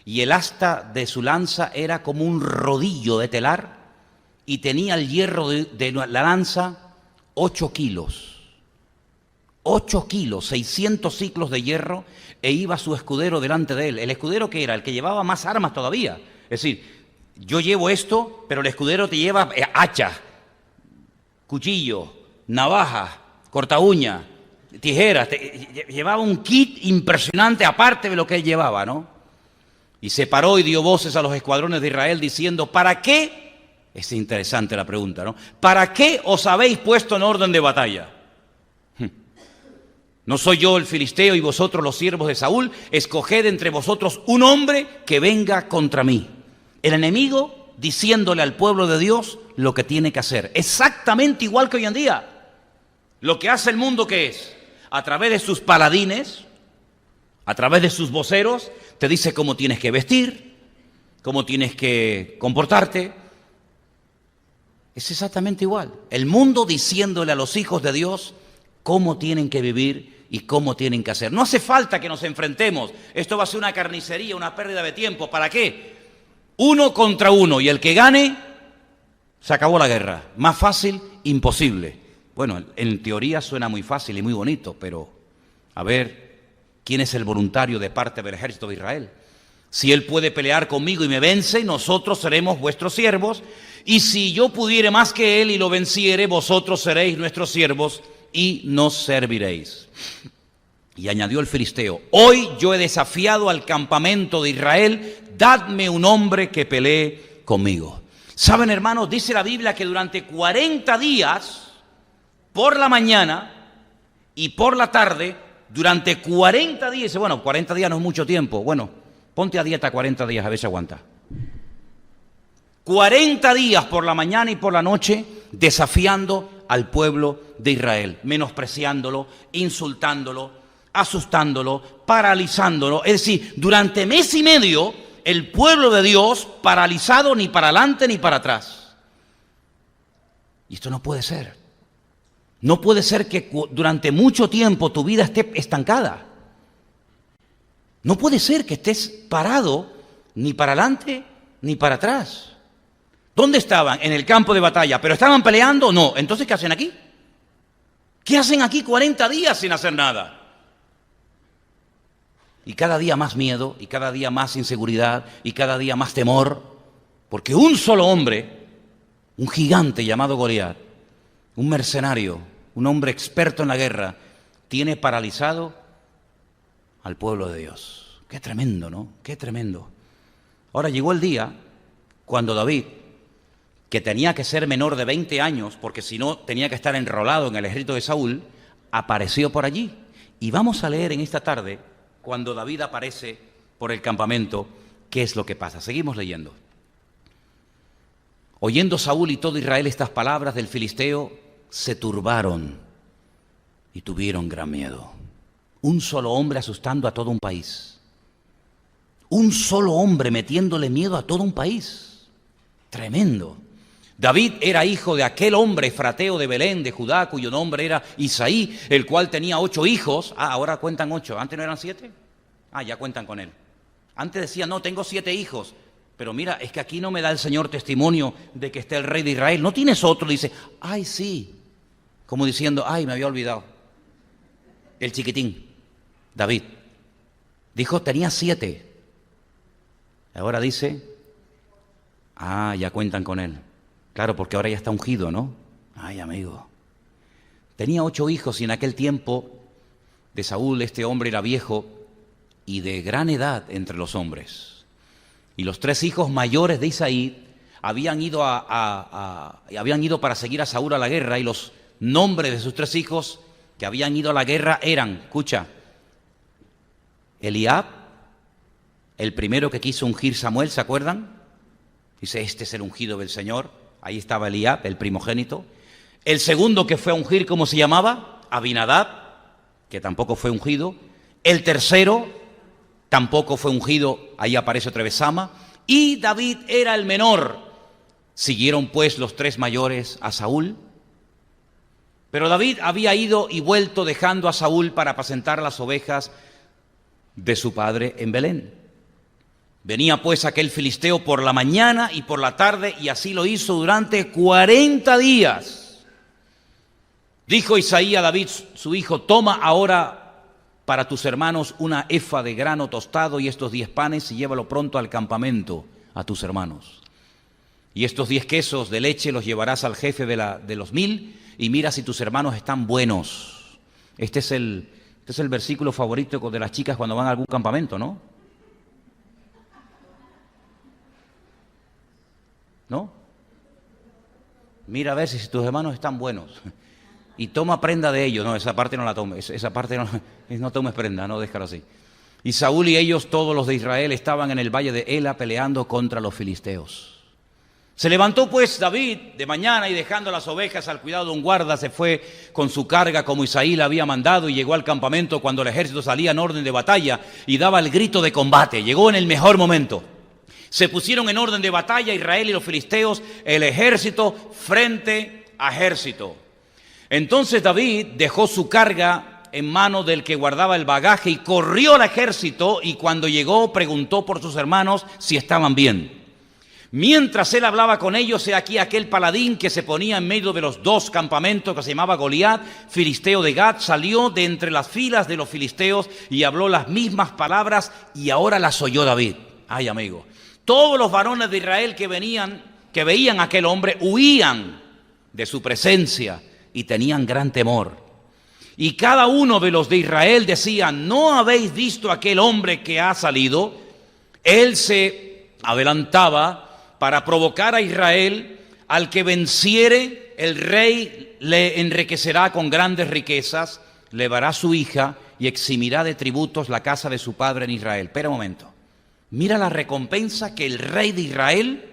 Y el asta de su lanza era como un rodillo de telar y tenía el hierro de la lanza 8 kilos. 8 kilos, 600 ciclos de hierro, e iba su escudero delante de él. ¿El escudero qué era? El que llevaba más armas todavía. Es decir, yo llevo esto, pero el escudero te lleva hacha, cuchillo, navaja, corta uña, tijeras. Llevaba un kit impresionante aparte de lo que él llevaba, ¿no? Y se paró y dio voces a los escuadrones de Israel diciendo, ¿para qué? Es interesante la pregunta, ¿no? ¿Para qué os habéis puesto en orden de batalla? ¿No soy yo el filisteo y vosotros los siervos de Saúl? Escoged entre vosotros un hombre que venga contra mí. El enemigo diciéndole al pueblo de Dios lo que tiene que hacer. Exactamente igual que hoy en día. Lo que hace el mundo, ¿qué es? A través de sus paladines, a través de sus voceros, te dice cómo tienes que vestir, cómo tienes que comportarte. Es exactamente igual. El mundo diciéndole a los hijos de Dios cómo tienen que vivir y cómo tienen que hacer. No hace falta que nos enfrentemos. Esto va a ser una carnicería, una pérdida de tiempo. ¿Para qué? 1 contra 1. Y el que gane Se acabó la guerra. Más fácil, imposible. Bueno, en teoría suena muy fácil y muy bonito, pero a ver, ¿quién es el voluntario de parte del ejército de Israel? Si él puede pelear conmigo y me vence, nosotros seremos vuestros siervos. Y si yo pudiere más que él y lo venciere, vosotros seréis nuestros siervos y nos serviréis. Y añadió el filisteo: hoy yo he desafiado al campamento de Israel, dadme un hombre que pelee conmigo. Saben, hermanos, dice la Biblia que durante 40 días, por la mañana y por la tarde, durante 40 días, dice, bueno, 40 días no es mucho tiempo, bueno, ponte a dieta 40 días a ver si aguanta. 40 días por la mañana y por la noche desafiando al pueblo de Israel, menospreciándolo, insultándolo, asustándolo, paralizándolo. Es decir, durante mes y medio el pueblo de Dios paralizado ni para adelante ni para atrás. Y esto no puede ser. No puede ser que durante mucho tiempo tu vida esté estancada. No puede ser que estés parado ni para adelante ni para atrás. ¿Dónde estaban? En el campo de batalla. ¿Pero estaban peleando? No. Entonces, ¿qué hacen aquí? ¿Qué hacen aquí 40 días sin hacer nada? Y cada día más miedo, y cada día más inseguridad, y cada día más temor, porque un solo hombre, un gigante llamado Goliat, un mercenario, un hombre experto en la guerra, tiene paralizado al pueblo de Dios. Qué tremendo, ¿no? Qué tremendo. Ahora llegó el día cuando David, que tenía que ser menor de 20 años, porque si no tenía que estar enrolado en el ejército de Saúl, apareció por allí. Y vamos a leer en esta tarde, cuando David aparece por el campamento, ¿qué es lo que pasa? Seguimos leyendo. Oyendo Saúl y todo Israel estas palabras del filisteo, se turbaron y tuvieron gran miedo. Un solo hombre asustando a todo un país. Un solo hombre metiéndole miedo a todo un país. Tremendo. David era hijo de aquel hombre efrateo de Belén, de Judá, cuyo nombre era Isaí, el cual tenía 8 hijos. Ahora cuentan 8. ¿Antes no eran 7? Ya cuentan con él. Antes decía, no, tengo 7 hijos. Pero mira, es que aquí no me da el Señor testimonio de que esté el rey de Israel. ¿No tienes otro? Dice, ay, sí. Como diciendo, ay, me había olvidado. El chiquitín, David. Dijo, tenía 7. Ahora dice, ya cuentan con él. Claro, porque ahora ya está ungido, ¿no? Ay, amigo. Tenía 8 hijos y en aquel tiempo de Saúl este hombre era viejo y de gran edad entre los hombres. Y los 3 hijos mayores de Isaí habían ido para seguir a Saúl a la guerra, y los nombres de sus 3 hijos que habían ido a la guerra eran, escucha, Eliab, el primero que quiso ungir Samuel, ¿se acuerdan? Dice, este es el ungido del Señor. Ahí estaba Eliab, el primogénito. El segundo que fue a ungir, ¿cómo se llamaba? Abinadab, que tampoco fue ungido. El tercero tampoco fue ungido, ahí aparece otra vez Sama. Y David era el menor. Siguieron pues los 3 mayores a Saúl. Pero David había ido y vuelto dejando a Saúl para apacentar las ovejas de su padre en Belén. Venía pues aquel filisteo por la mañana y por la tarde, y así lo hizo durante 40 días. Dijo Isaí a David, su hijo, toma ahora para tus hermanos una efa de grano tostado y estos 10 panes y llévalo pronto al campamento a tus hermanos. Y estos 10 quesos de leche los llevarás al jefe de los 1000 y mira si tus hermanos están buenos. Este es el versículo favorito de las chicas cuando van a algún campamento, ¿no? ¿No? Mira a ver si tus hermanos están buenos y toma prenda de ellos. No, esa parte no la tomes, esa parte no tomes prenda, no, déjalo así. Y Saúl y ellos, todos los de Israel, estaban en el valle de Ela peleando contra los filisteos. Se levantó pues David de mañana y dejando las ovejas al cuidado de un guarda, se fue con su carga como Isaí le había mandado, y llegó al campamento cuando el ejército salía en orden de batalla y daba el grito de combate. Llegó en el mejor momento. Se pusieron en orden de batalla Israel y los filisteos, el ejército frente a ejército. Entonces David dejó su carga en manos del que guardaba el bagaje y corrió al ejército, y cuando llegó preguntó por sus hermanos si estaban bien. Mientras él hablaba con ellos, he aquí aquel paladín que se ponía en medio de los dos campamentos, que se llamaba Goliat, filisteo de Gat, salió de entre las filas de los filisteos y habló las mismas palabras, y ahora las oyó David. Ay, amigo, todos los varones de Israel que veían a aquel hombre, huían de su presencia y tenían gran temor. Y cada uno de los de Israel decía: ¿no habéis visto aquel hombre que ha salido? Él se adelantaba para provocar a Israel. Al que venciere, el rey le enriquecerá con grandes riquezas, le dará su hija y eximirá de tributos la casa de su padre en Israel. Espera un momento. Mira la recompensa que el rey de Israel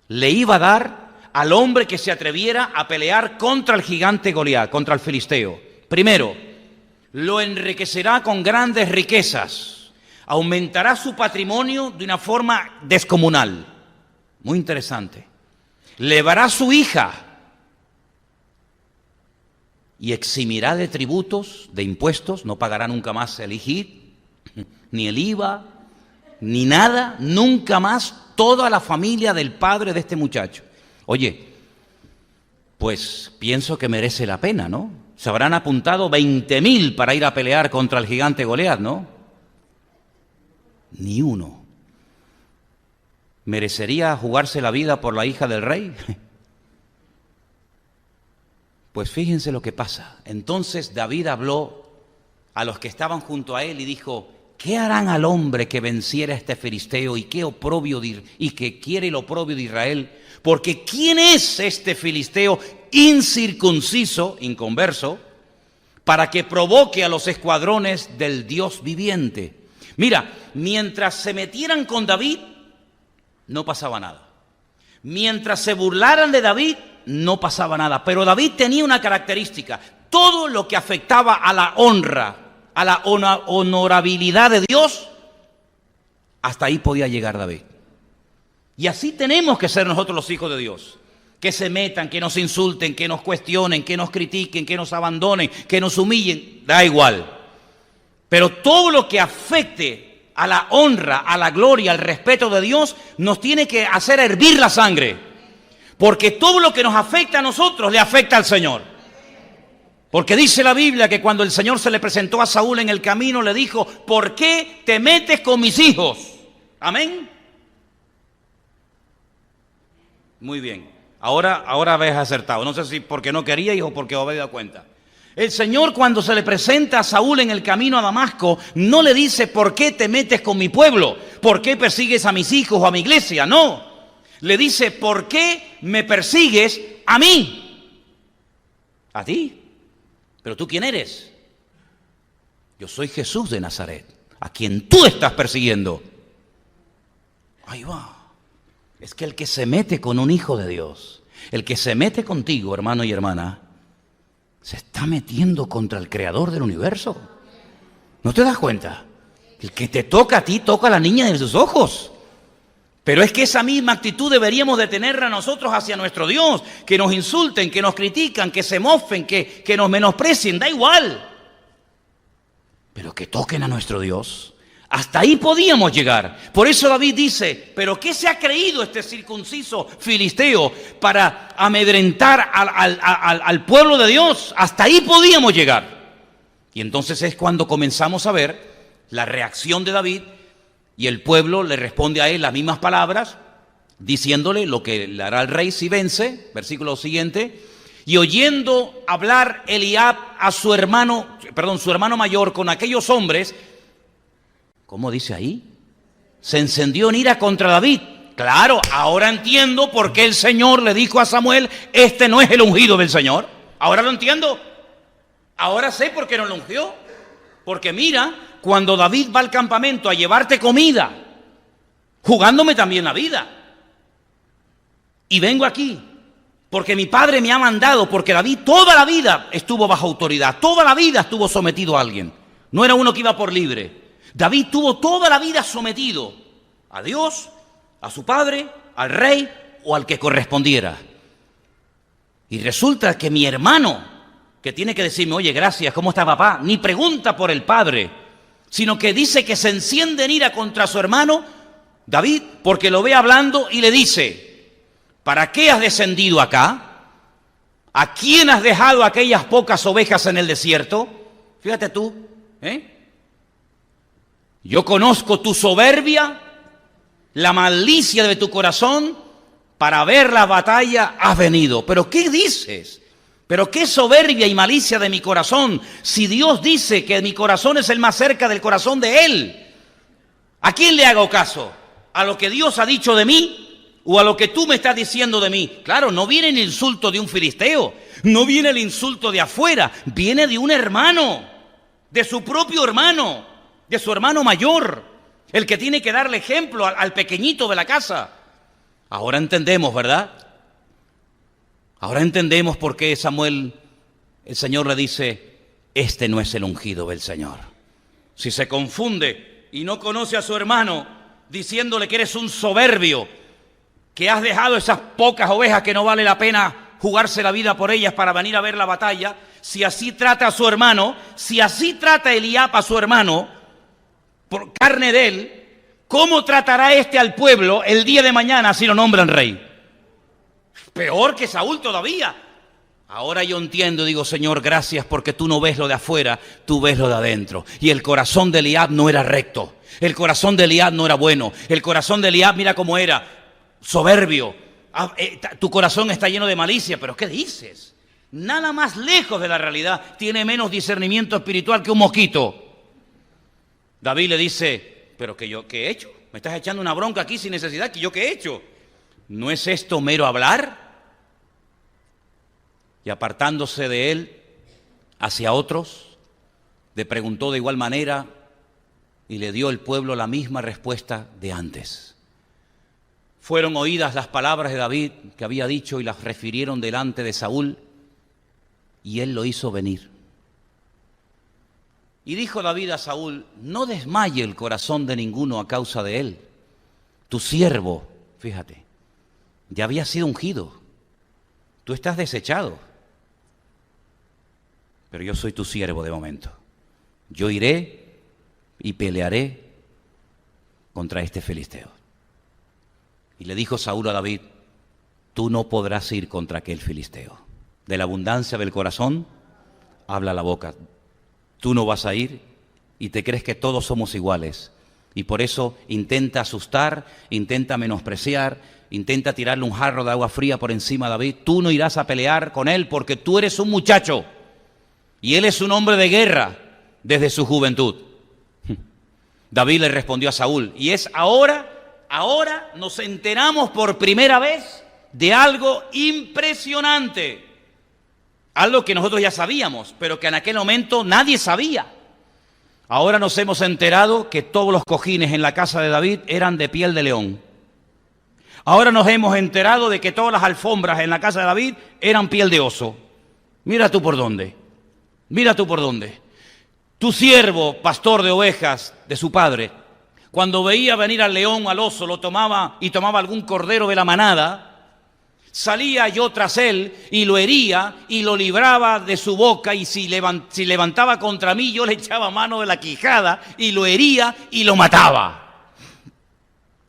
le iba a dar al hombre que se atreviera a pelear contra el gigante Goliat, contra el filisteo. Primero, lo enriquecerá con grandes riquezas, aumentará su patrimonio de una forma descomunal. Muy interesante. Le dará su hija y eximirá de tributos, de impuestos, no pagará nunca más el IGIT, ni el IVA, ni nada, nunca más, toda la familia del padre de este muchacho. Oye, pues pienso que merece la pena, ¿no? Se habrán apuntado 20.000 para ir a pelear contra el gigante Goliat, ¿no? Ni uno. ¿Merecería jugarse la vida por la hija del rey? Pues fíjense lo que pasa. Entonces David habló a los que estaban junto a él y dijo: ¿qué harán al hombre que venciera a este filisteo y que quiere el oprobio de Israel? Porque ¿quién es este filisteo incircunciso, inconverso, para que provoque a los escuadrones del Dios viviente? Mira, mientras se metieran con David, no pasaba nada. Mientras se burlaran de David, no pasaba nada. Pero David tenía una característica: todo lo que afectaba a la honra, a la honorabilidad de Dios, hasta ahí podía llegar David. Y así tenemos que ser nosotros los hijos de Dios. Que se metan, que nos insulten, que nos cuestionen, que nos critiquen, que nos abandonen, que nos humillen, da igual. Pero todo lo que afecte a la honra, a la gloria, al respeto de Dios, nos tiene que hacer hervir la sangre. Porque todo lo que nos afecta a nosotros le afecta al Señor. Porque dice la Biblia que cuando el Señor se le presentó a Saúl en el camino, le dijo: ¿por qué te metes con mis hijos? Amén. Muy bien. Ahora habéis acertado. No sé si porque no queríais o porque os habéis dado cuenta. El Señor, cuando se le presenta a Saúl en el camino a Damasco, no le dice: ¿por qué te metes con mi pueblo? ¿Por qué persigues a mis hijos o a mi iglesia? No. Le dice: ¿por qué me persigues a mí? ¿A ti? ¿Pero tú quién eres? Yo soy Jesús de Nazaret, a quien tú estás persiguiendo. Ahí va. Es que el que se mete con un hijo de Dios, el que se mete contigo, hermano y hermana, se está metiendo contra el creador del universo. ¿No te das cuenta? El que te toca a ti, toca a la niña de sus ojos. Pero es que esa misma actitud deberíamos de tenerla nosotros hacia nuestro Dios. Que nos insulten, que nos critican, que se mofen, que nos menosprecien, da igual. Pero que toquen a nuestro Dios. Hasta ahí podíamos llegar. Por eso David dice: ¿pero qué se ha creído este circunciso filisteo para amedrentar al pueblo de Dios? Hasta ahí podíamos llegar. Y entonces es cuando comenzamos a ver la reacción de David, y el pueblo le responde a él las mismas palabras, diciéndole lo que le hará el rey si vence. Versículo siguiente: y oyendo hablar Eliab a su hermano mayor con aquellos hombres, ¿cómo dice ahí? Se encendió en ira contra David. Claro, ahora entiendo por qué el Señor le dijo a Samuel: este no es el ungido del Señor. Ahora lo entiendo. Ahora sé por qué no lo ungió. Porque mira, cuando David va al campamento a llevarte comida, jugándome también la vida, y vengo aquí porque mi padre me ha mandado, porque David toda la vida estuvo bajo autoridad, toda la vida estuvo sometido a alguien. No era uno que iba por libre. David tuvo toda la vida sometido a Dios, a su padre, al rey o al que correspondiera. Y resulta que mi hermano, que tiene que decirme: oye, gracias, ¿cómo está papá?, ni pregunta por el padre, sino que dice que se enciende en ira contra su hermano, David, porque lo ve hablando y le dice, ¿para qué has descendido acá? ¿A quién has dejado aquellas pocas ovejas en el desierto? Fíjate tú, Yo conozco tu soberbia, la malicia de tu corazón, para ver la batalla has venido. ¿Pero qué dices? ¿Pero qué soberbia y malicia de mi corazón? Si Dios dice que mi corazón es el más cerca del corazón de Él, ¿a quién le hago caso? ¿A lo que Dios ha dicho de mí o a lo que tú me estás diciendo de mí? Claro, no viene el insulto de un filisteo, no viene el insulto de afuera, viene de un hermano, de su propio hermano, de su hermano mayor, el que tiene que darle ejemplo al pequeñito de la casa. Ahora entendemos, ¿verdad? Ahora entendemos por qué Samuel, el Señor le dice, este no es el ungido del Señor. Si se confunde y no conoce a su hermano, diciéndole que eres un soberbio, que has dejado esas pocas ovejas que no vale la pena jugarse la vida por ellas para venir a ver la batalla, si así trata a su hermano, si así trata Eliab a su hermano, por carne de él, ¿cómo tratará este al pueblo el día de mañana si lo nombran rey? Peor que Saúl todavía. Ahora yo entiendo, digo, Señor, gracias porque tú no ves lo de afuera, tú ves lo de adentro. Y el corazón de Eliab no era recto. El corazón de Eliab no era bueno. El corazón de Eliab, mira cómo era, soberbio. Tu corazón está lleno de malicia. ¿Pero qué dices? Nada más lejos de la realidad. Tiene menos discernimiento espiritual que un mosquito. David le dice, ¿pero qué he hecho? ¿Me estás echando una bronca aquí sin necesidad? ¿Que yo qué he hecho? ¿No es esto mero hablar? Y apartándose de él hacia otros, le preguntó de igual manera y le dio el pueblo la misma respuesta de antes. Fueron oídas las palabras de David que había dicho y las refirieron delante de Saúl y él lo hizo venir. Y dijo David a Saúl, no desmaye el corazón de ninguno a causa de él. Tu siervo, fíjate, ya había sido ungido. Tú estás desechado. Pero yo soy tu siervo de momento. Yo iré y pelearé contra este filisteo. Y le dijo Saúl a David, tú no podrás ir contra aquel filisteo. De la abundancia del corazón habla la boca. Tú no vas a ir y te crees que todos somos iguales. Y por eso intenta asustar, intenta menospreciar, intenta tirarle un jarro de agua fría por encima a David. Tú no irás a pelear con él porque tú eres un muchacho y él es un hombre de guerra desde su juventud. David le respondió a Saúl, y es ahora nos enteramos por primera vez de algo impresionante. Algo que nosotros ya sabíamos, pero que en aquel momento nadie sabía. Ahora nos hemos enterado que todos los cojines en la casa de David eran de piel de león. Ahora nos hemos enterado de que todas las alfombras en la casa de David eran piel de oso. Mira tú por dónde. Mira tú por dónde. Tu siervo, pastor de ovejas de su padre, cuando veía venir al león, al oso, lo tomaba y tomaba algún cordero de la manada, salía yo tras él y lo hería y lo libraba de su boca, y si levantaba contra mí, yo le echaba mano de la quijada y lo hería y lo mataba.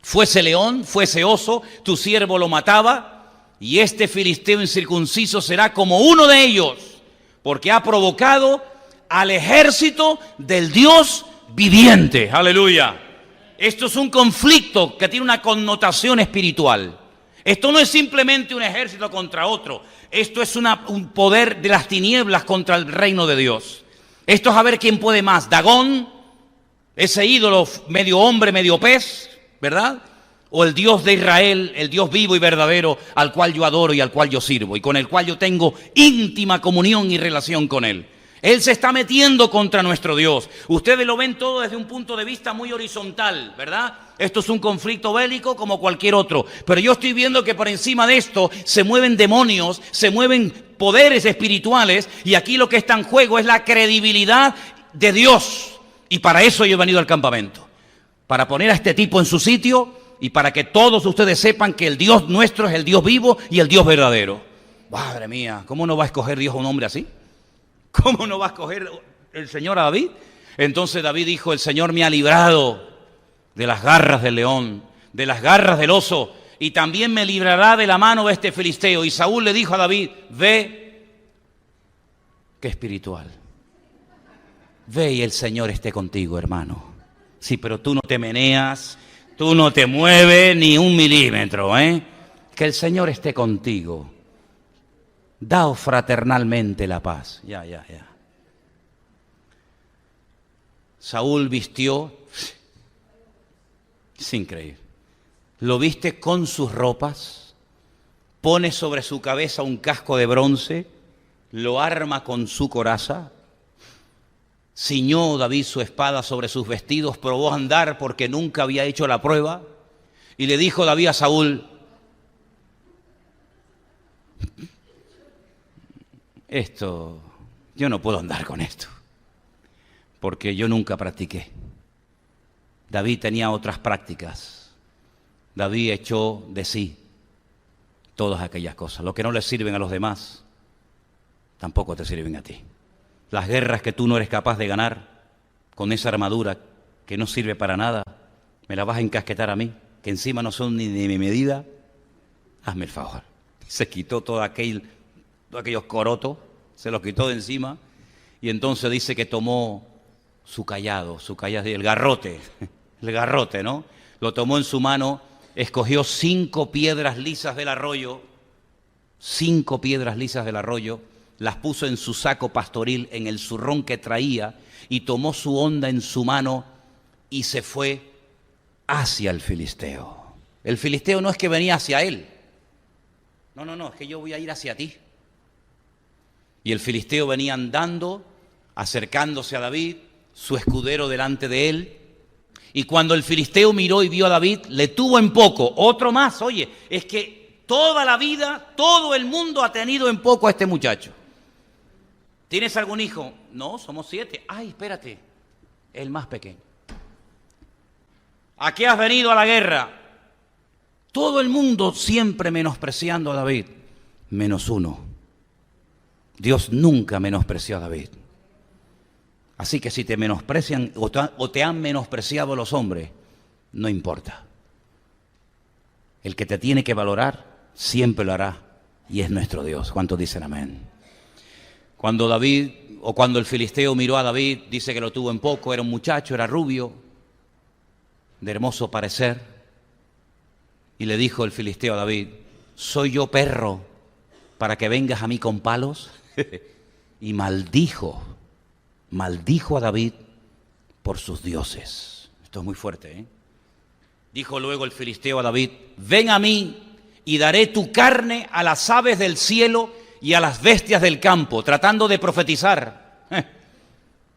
Fuese león, fuese oso, tu siervo lo mataba, y este filisteo incircunciso será como uno de ellos, porque ha provocado al ejército del Dios viviente. Aleluya. Esto es un conflicto que tiene una connotación espiritual. Esto no es simplemente un ejército contra otro. Esto es un poder de las tinieblas contra el reino de Dios. Esto es a ver quién puede más. Dagón, ese ídolo medio hombre, medio pez, ¿verdad? O el Dios de Israel, el Dios vivo y verdadero, al cual yo adoro y al cual yo sirvo, y con el cual yo tengo íntima comunión y relación con él. Él se está metiendo contra nuestro Dios. Ustedes lo ven todo desde un punto de vista muy horizontal, ¿verdad? Esto es un conflicto bélico como cualquier otro. Pero yo estoy viendo que por encima de esto se mueven demonios, se mueven poderes espirituales, y aquí lo que está en juego es la credibilidad de Dios. Y para eso yo he venido al campamento. Para poner a este tipo en su sitio y para que todos ustedes sepan que el Dios nuestro es el Dios vivo y el Dios verdadero. Madre mía, ¿cómo no va a escoger Dios a un hombre así? ¿Cómo no va a escoger el Señor a David? Entonces David dijo, el Señor me ha librado de las garras del león, de las garras del oso, y también me librará de la mano de este filisteo. Y Saúl le dijo a David, ve, qué espiritual, ve y el Señor esté contigo, hermano. Sí, pero tú no te meneas, tú no te mueves ni un milímetro, ¿eh? Que el Señor esté contigo. Daos fraternalmente la paz. Ya. Saúl vistió, es increíble, lo viste con sus ropas, pone sobre su cabeza un casco de bronce, lo arma con su coraza, ciñó David su espada sobre sus vestidos, probó a andar porque nunca había hecho la prueba, y le dijo David a Saúl, yo no puedo andar con esto, porque yo nunca practiqué. David tenía otras prácticas. David echó de sí todas aquellas cosas. Lo que no le sirven a los demás, tampoco te sirven a ti. Las guerras que tú no eres capaz de ganar con esa armadura que no sirve para nada, me la vas a encasquetar a mí, que encima no son ni de mi medida. Hazme el favor. Se quitó todos aquellos corotos, se los quitó de encima, y entonces dice que tomó su callado, el garrote, ¿no? Lo tomó en su mano, escogió 5 piedras lisas del arroyo, 5 piedras lisas del arroyo, las puso en su saco pastoril, en el zurrón que traía, y tomó su honda en su mano y se fue hacia el filisteo. El filisteo no es que venía hacia él. No, es que yo voy a ir hacia ti. Y el filisteo venía andando, acercándose a David, su escudero delante de él. Y cuando el filisteo miró y vio a David, le tuvo en poco. Otro más, oye, es que toda la vida, todo el mundo ha tenido en poco a este muchacho. ¿Tienes algún hijo? No, somos 7. Ay, espérate, el más pequeño. ¿A qué has venido a la guerra? Todo el mundo siempre menospreciando a David, menos uno. Dios nunca menospreció a David. Así que si te menosprecian o te han menospreciado los hombres, no importa. El que te tiene que valorar siempre lo hará, y es nuestro Dios. ¿Cuántos dicen amén? Cuando el filisteo miró a David, dice que lo tuvo en poco, era un muchacho, era rubio, de hermoso parecer, y le dijo el filisteo a David, ¿soy yo perro para que vengas a mí con palos? Y maldijo a David por sus dioses. Esto es muy fuerte, ¿eh? Dijo luego el filisteo a David, ven a mí y daré tu carne a las aves del cielo y a las bestias del campo, tratando de profetizar,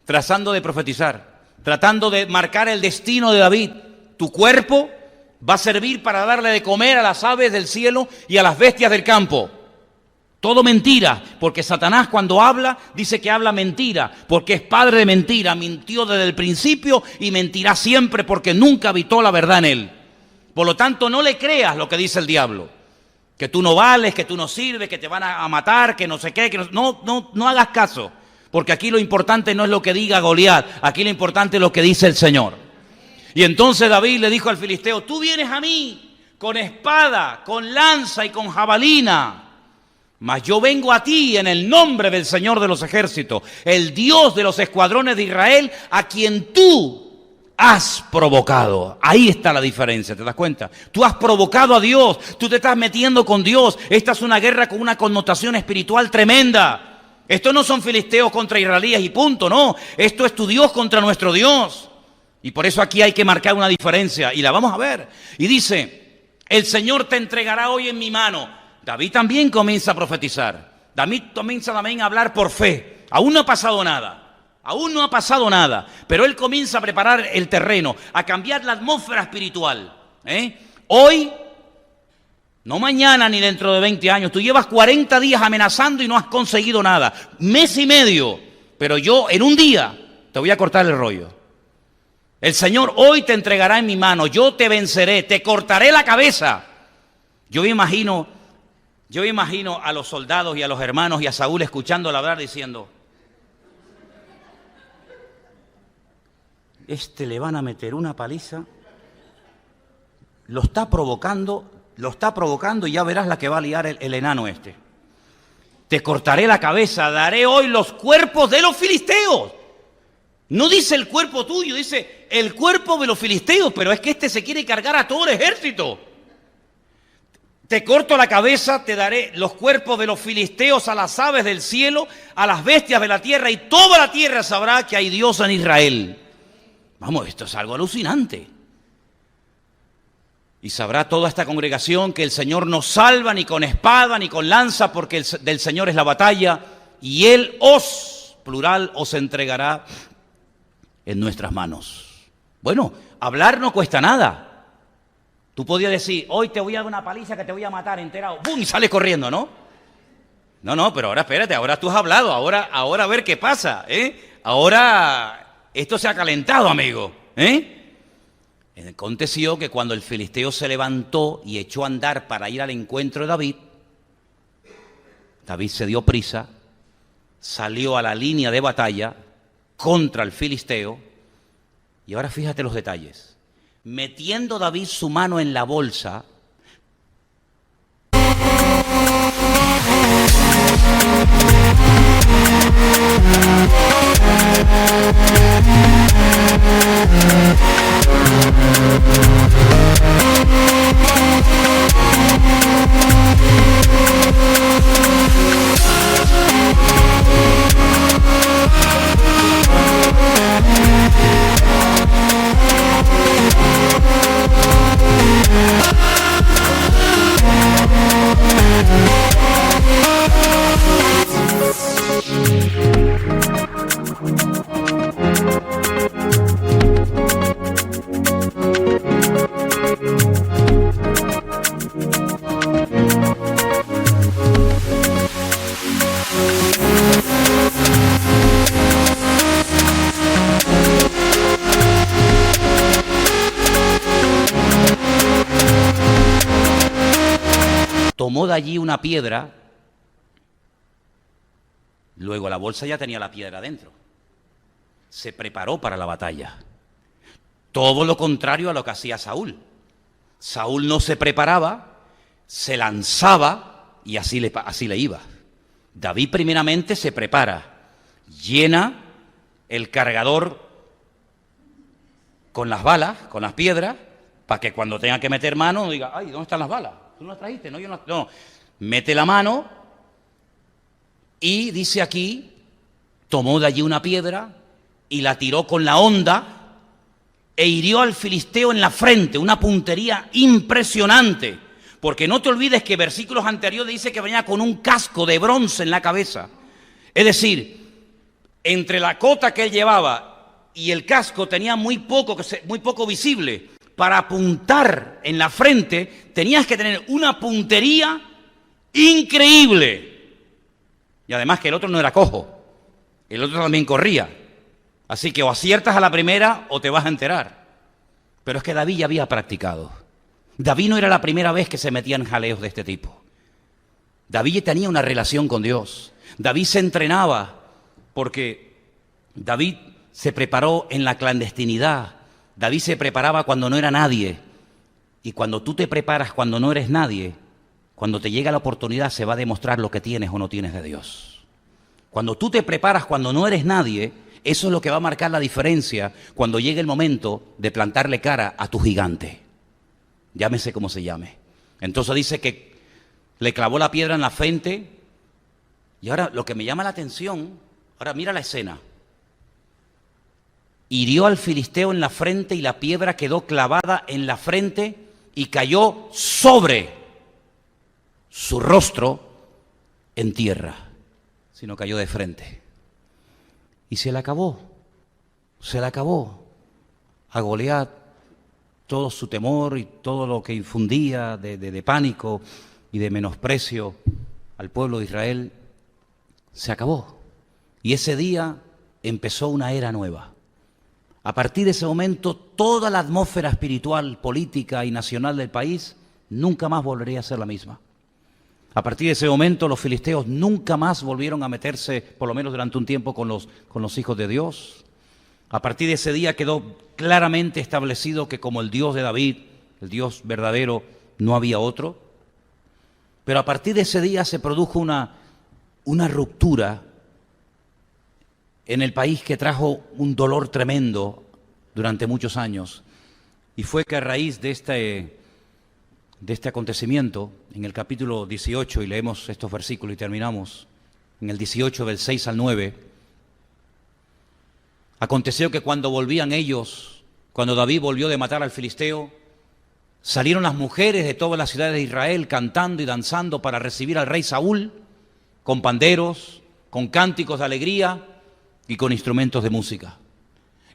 tratando de marcar el destino de David. Tu cuerpo va a servir para darle de comer a las aves del cielo y a las bestias del campo. Todo mentira, porque Satanás cuando habla, dice que habla mentira, porque es padre de mentira, mintió desde el principio y mentirá siempre porque nunca habitó la verdad en él. Por lo tanto, no le creas lo que dice el diablo, que tú no vales, que tú no sirves, que te van a matar, que no sé qué, no hagas caso, porque aquí lo importante no es lo que diga Goliat, aquí lo importante es lo que dice el Señor. Y entonces David le dijo al filisteo, tú vienes a mí con espada, con lanza y con jabalina, mas yo vengo a ti en el nombre del Señor de los ejércitos, el Dios de los escuadrones de Israel, a quien tú has provocado. Ahí está la diferencia, ¿te das cuenta? Tú has provocado a Dios, tú te estás metiendo con Dios. Esta es una guerra con una connotación espiritual tremenda. Esto no son filisteos contra israelíes y punto, no. Esto es tu Dios contra nuestro Dios. Y por eso aquí hay que marcar una diferencia, y la vamos a ver. Y dice, el Señor te entregará hoy en mi mano. David también comienza a profetizar. David comienza también a hablar por fe. Aún no ha pasado nada. Pero él comienza a preparar el terreno, a cambiar la atmósfera espiritual. Hoy, no mañana ni dentro de 20 años. Tú llevas 40 días amenazando y no has conseguido nada. Mes y medio. Pero yo en un día te voy a cortar el rollo. El Señor hoy te entregará en mi mano. Yo te venceré, te cortaré la cabeza. Yo me imagino a los soldados y a los hermanos y a Saúl escuchándola hablar diciendo, le van a meter una paliza, lo está provocando y ya verás la que va a liar el enano este. Te cortaré la cabeza, daré hoy los cuerpos de los filisteos. No dice el cuerpo tuyo, dice el cuerpo de los filisteos, pero es que este se quiere cargar a todo el ejército. Te corto la cabeza, te daré los cuerpos de los filisteos a las aves del cielo, a las bestias de la tierra, y toda la tierra sabrá que hay Dios en Israel. Vamos, esto es algo alucinante. Y sabrá toda esta congregación que el Señor no salva ni con espada ni con lanza, porque del Señor es la batalla, y Él plural, os entregará en nuestras manos. Bueno, hablar no cuesta nada. Tú podías decir, hoy te voy a dar una paliza que te voy a matar enterado. ¡Bum! Y sales corriendo, ¿no? No, pero ahora espérate, ahora tú has hablado, ahora a ver qué pasa, ¿eh? Ahora esto se ha calentado, amigo, ¿eh? Aconteció que cuando el filisteo se levantó y echó a andar para ir al encuentro de David, David se dio prisa, salió a la línea de batalla contra el filisteo, y ahora fíjate los detalles. Metiendo David su mano en la bolsa, tomó de allí una piedra, luego la bolsa ya tenía la piedra dentro, se preparó para la batalla. Todo lo contrario a lo que hacía Saúl. Saúl no se preparaba, se lanzaba y así le iba. David primeramente se prepara, llena el cargador con las balas, con las piedras, para que cuando tenga que meter mano no diga, ay, ¿dónde están las balas? ¿Tú no las trajiste? No, yo no. No, mete la mano y dice aquí, tomó de allí una piedra y la tiró con la honda e hirió al filisteo en la frente, una puntería impresionante, porque no te olvides que versículos anteriores dice que venía con un casco de bronce en la cabeza. Es decir, entre la cota que él llevaba y el casco tenía muy poco visible. Para apuntar en la frente tenías que tener una puntería increíble. Y además que el otro no era cojo, el otro también corría. Así que o aciertas a la primera o te vas a enterar. Pero es que David ya había practicado. David no era la primera vez que se metía en jaleos de este tipo. David tenía una relación con Dios. David se entrenaba porque David se preparó en la clandestinidad. David se preparaba cuando no era nadie. Y cuando tú te preparas cuando no eres nadie, cuando te llega la oportunidad se va a demostrar lo que tienes o no tienes de Dios. Cuando tú te preparas cuando no eres nadie, eso es lo que va a marcar la diferencia cuando llegue el momento de plantarle cara a tu gigante. Llámese como se llame. Entonces dice que le clavó la piedra en la frente. Y ahora lo que me llama la atención, ahora mira la escena. Hirió al filisteo en la frente y la piedra quedó clavada en la frente y cayó sobre su rostro en tierra, sino cayó de frente. Y se le acabó a Goliat todo su temor y todo lo que infundía de pánico y de menosprecio al pueblo de Israel, se acabó. Y ese día empezó una era nueva. A partir de ese momento, toda la atmósfera espiritual, política y nacional del país nunca más volvería a ser la misma. A partir de ese momento, los filisteos nunca más volvieron a meterse, por lo menos durante un tiempo, con los hijos de Dios. A partir de ese día quedó claramente establecido que como el Dios de David el Dios verdadero, no había otro. Pero a partir de ese día se produjo una ruptura en el país que trajo un dolor tremendo durante muchos años. Y fue que a raíz de este acontecimiento, en el capítulo 18, y leemos estos versículos y terminamos, en el 18 del 6 al 9, aconteció que cuando volvían ellos, cuando David volvió de matar al filisteo, salieron las mujeres de todas las ciudades de Israel cantando y danzando para recibir al rey Saúl, con panderos, con cánticos de alegría y con instrumentos de música.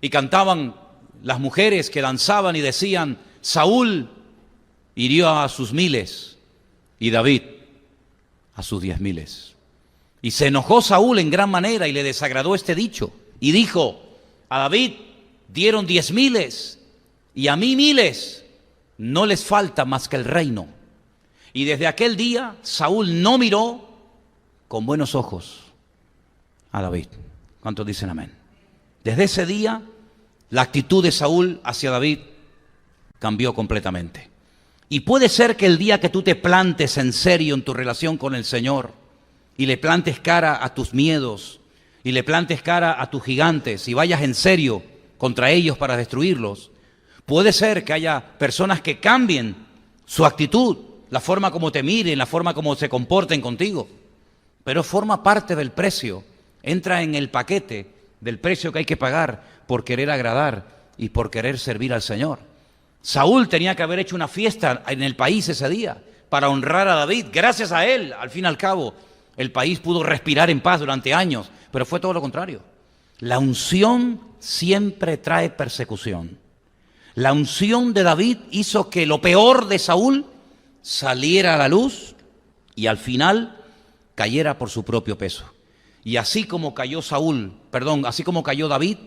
Y cantaban las mujeres que danzaban y decían: Saúl hirió a sus 1000 y David a sus 10.000. Y se enojó Saúl en gran manera y le desagradó este dicho. Y dijo: a David dieron 10.000 y a mí 1000. No les falta más que el reino. Y desde aquel día Saúl no miró con buenos ojos a David. ¿Cuántos dicen amén? Desde ese día la actitud de Saúl hacia David cambió completamente. Y puede ser que el día que tú te plantes en serio en tu relación con el Señor y le plantes cara a tus miedos y le plantes cara a tus gigantes y vayas en serio contra ellos para destruirlos, puede ser que haya personas que cambien su actitud, la forma como te miren, la forma como se comporten contigo, pero forma parte del precio, entra en el paquete del precio que hay que pagar por querer agradar y por querer servir al Señor. Saúl tenía que haber hecho una fiesta en el país ese día para honrar a David. Gracias a él, al fin y al cabo, el país pudo respirar en paz durante años, pero fue todo lo contrario. La unción siempre trae persecución. La unción de David hizo que lo peor de Saúl saliera a la luz y al final cayera por su propio peso. Y así como cayó así como cayó David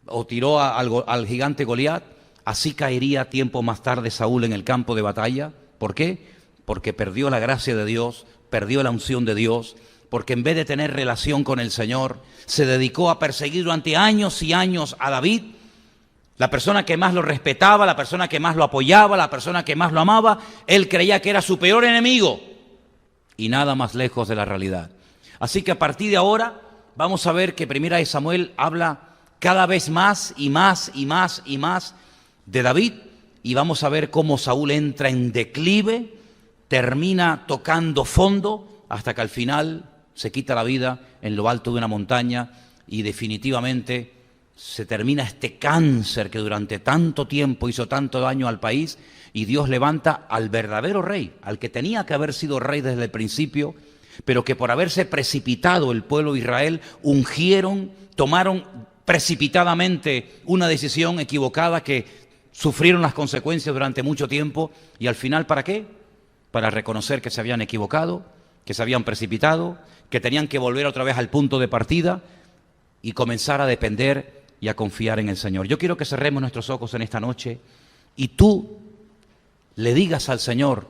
o tiró al gigante Goliat, así caería tiempo más tarde Saúl en el campo de batalla. ¿Por qué? Porque perdió la gracia de Dios, perdió la unción de Dios, porque en vez de tener relación con el Señor, se dedicó a perseguir durante años y años a David, la persona que más lo respetaba, la persona que más lo apoyaba, la persona que más lo amaba. Él creía que era su peor enemigo y nada más lejos de la realidad. Así que a partir de ahora vamos a ver que Primera de Samuel habla cada vez más y más y más y más de David, y vamos a ver cómo Saúl entra en declive, termina tocando fondo, hasta que al final se quita la vida en lo alto de una montaña y definitivamente se termina este cáncer que durante tanto tiempo hizo tanto daño al país, y Dios levanta al verdadero rey, al que tenía que haber sido rey desde el principio, pero que por haberse precipitado el pueblo de Israel, tomaron precipitadamente una decisión equivocada que sufrieron las consecuencias durante mucho tiempo, y al final, ¿para qué? Para reconocer que se habían equivocado, que se habían precipitado, que tenían que volver otra vez al punto de partida y comenzar a depender y a confiar en el Señor. Yo quiero que cerremos nuestros ojos en esta noche y tú le digas al Señor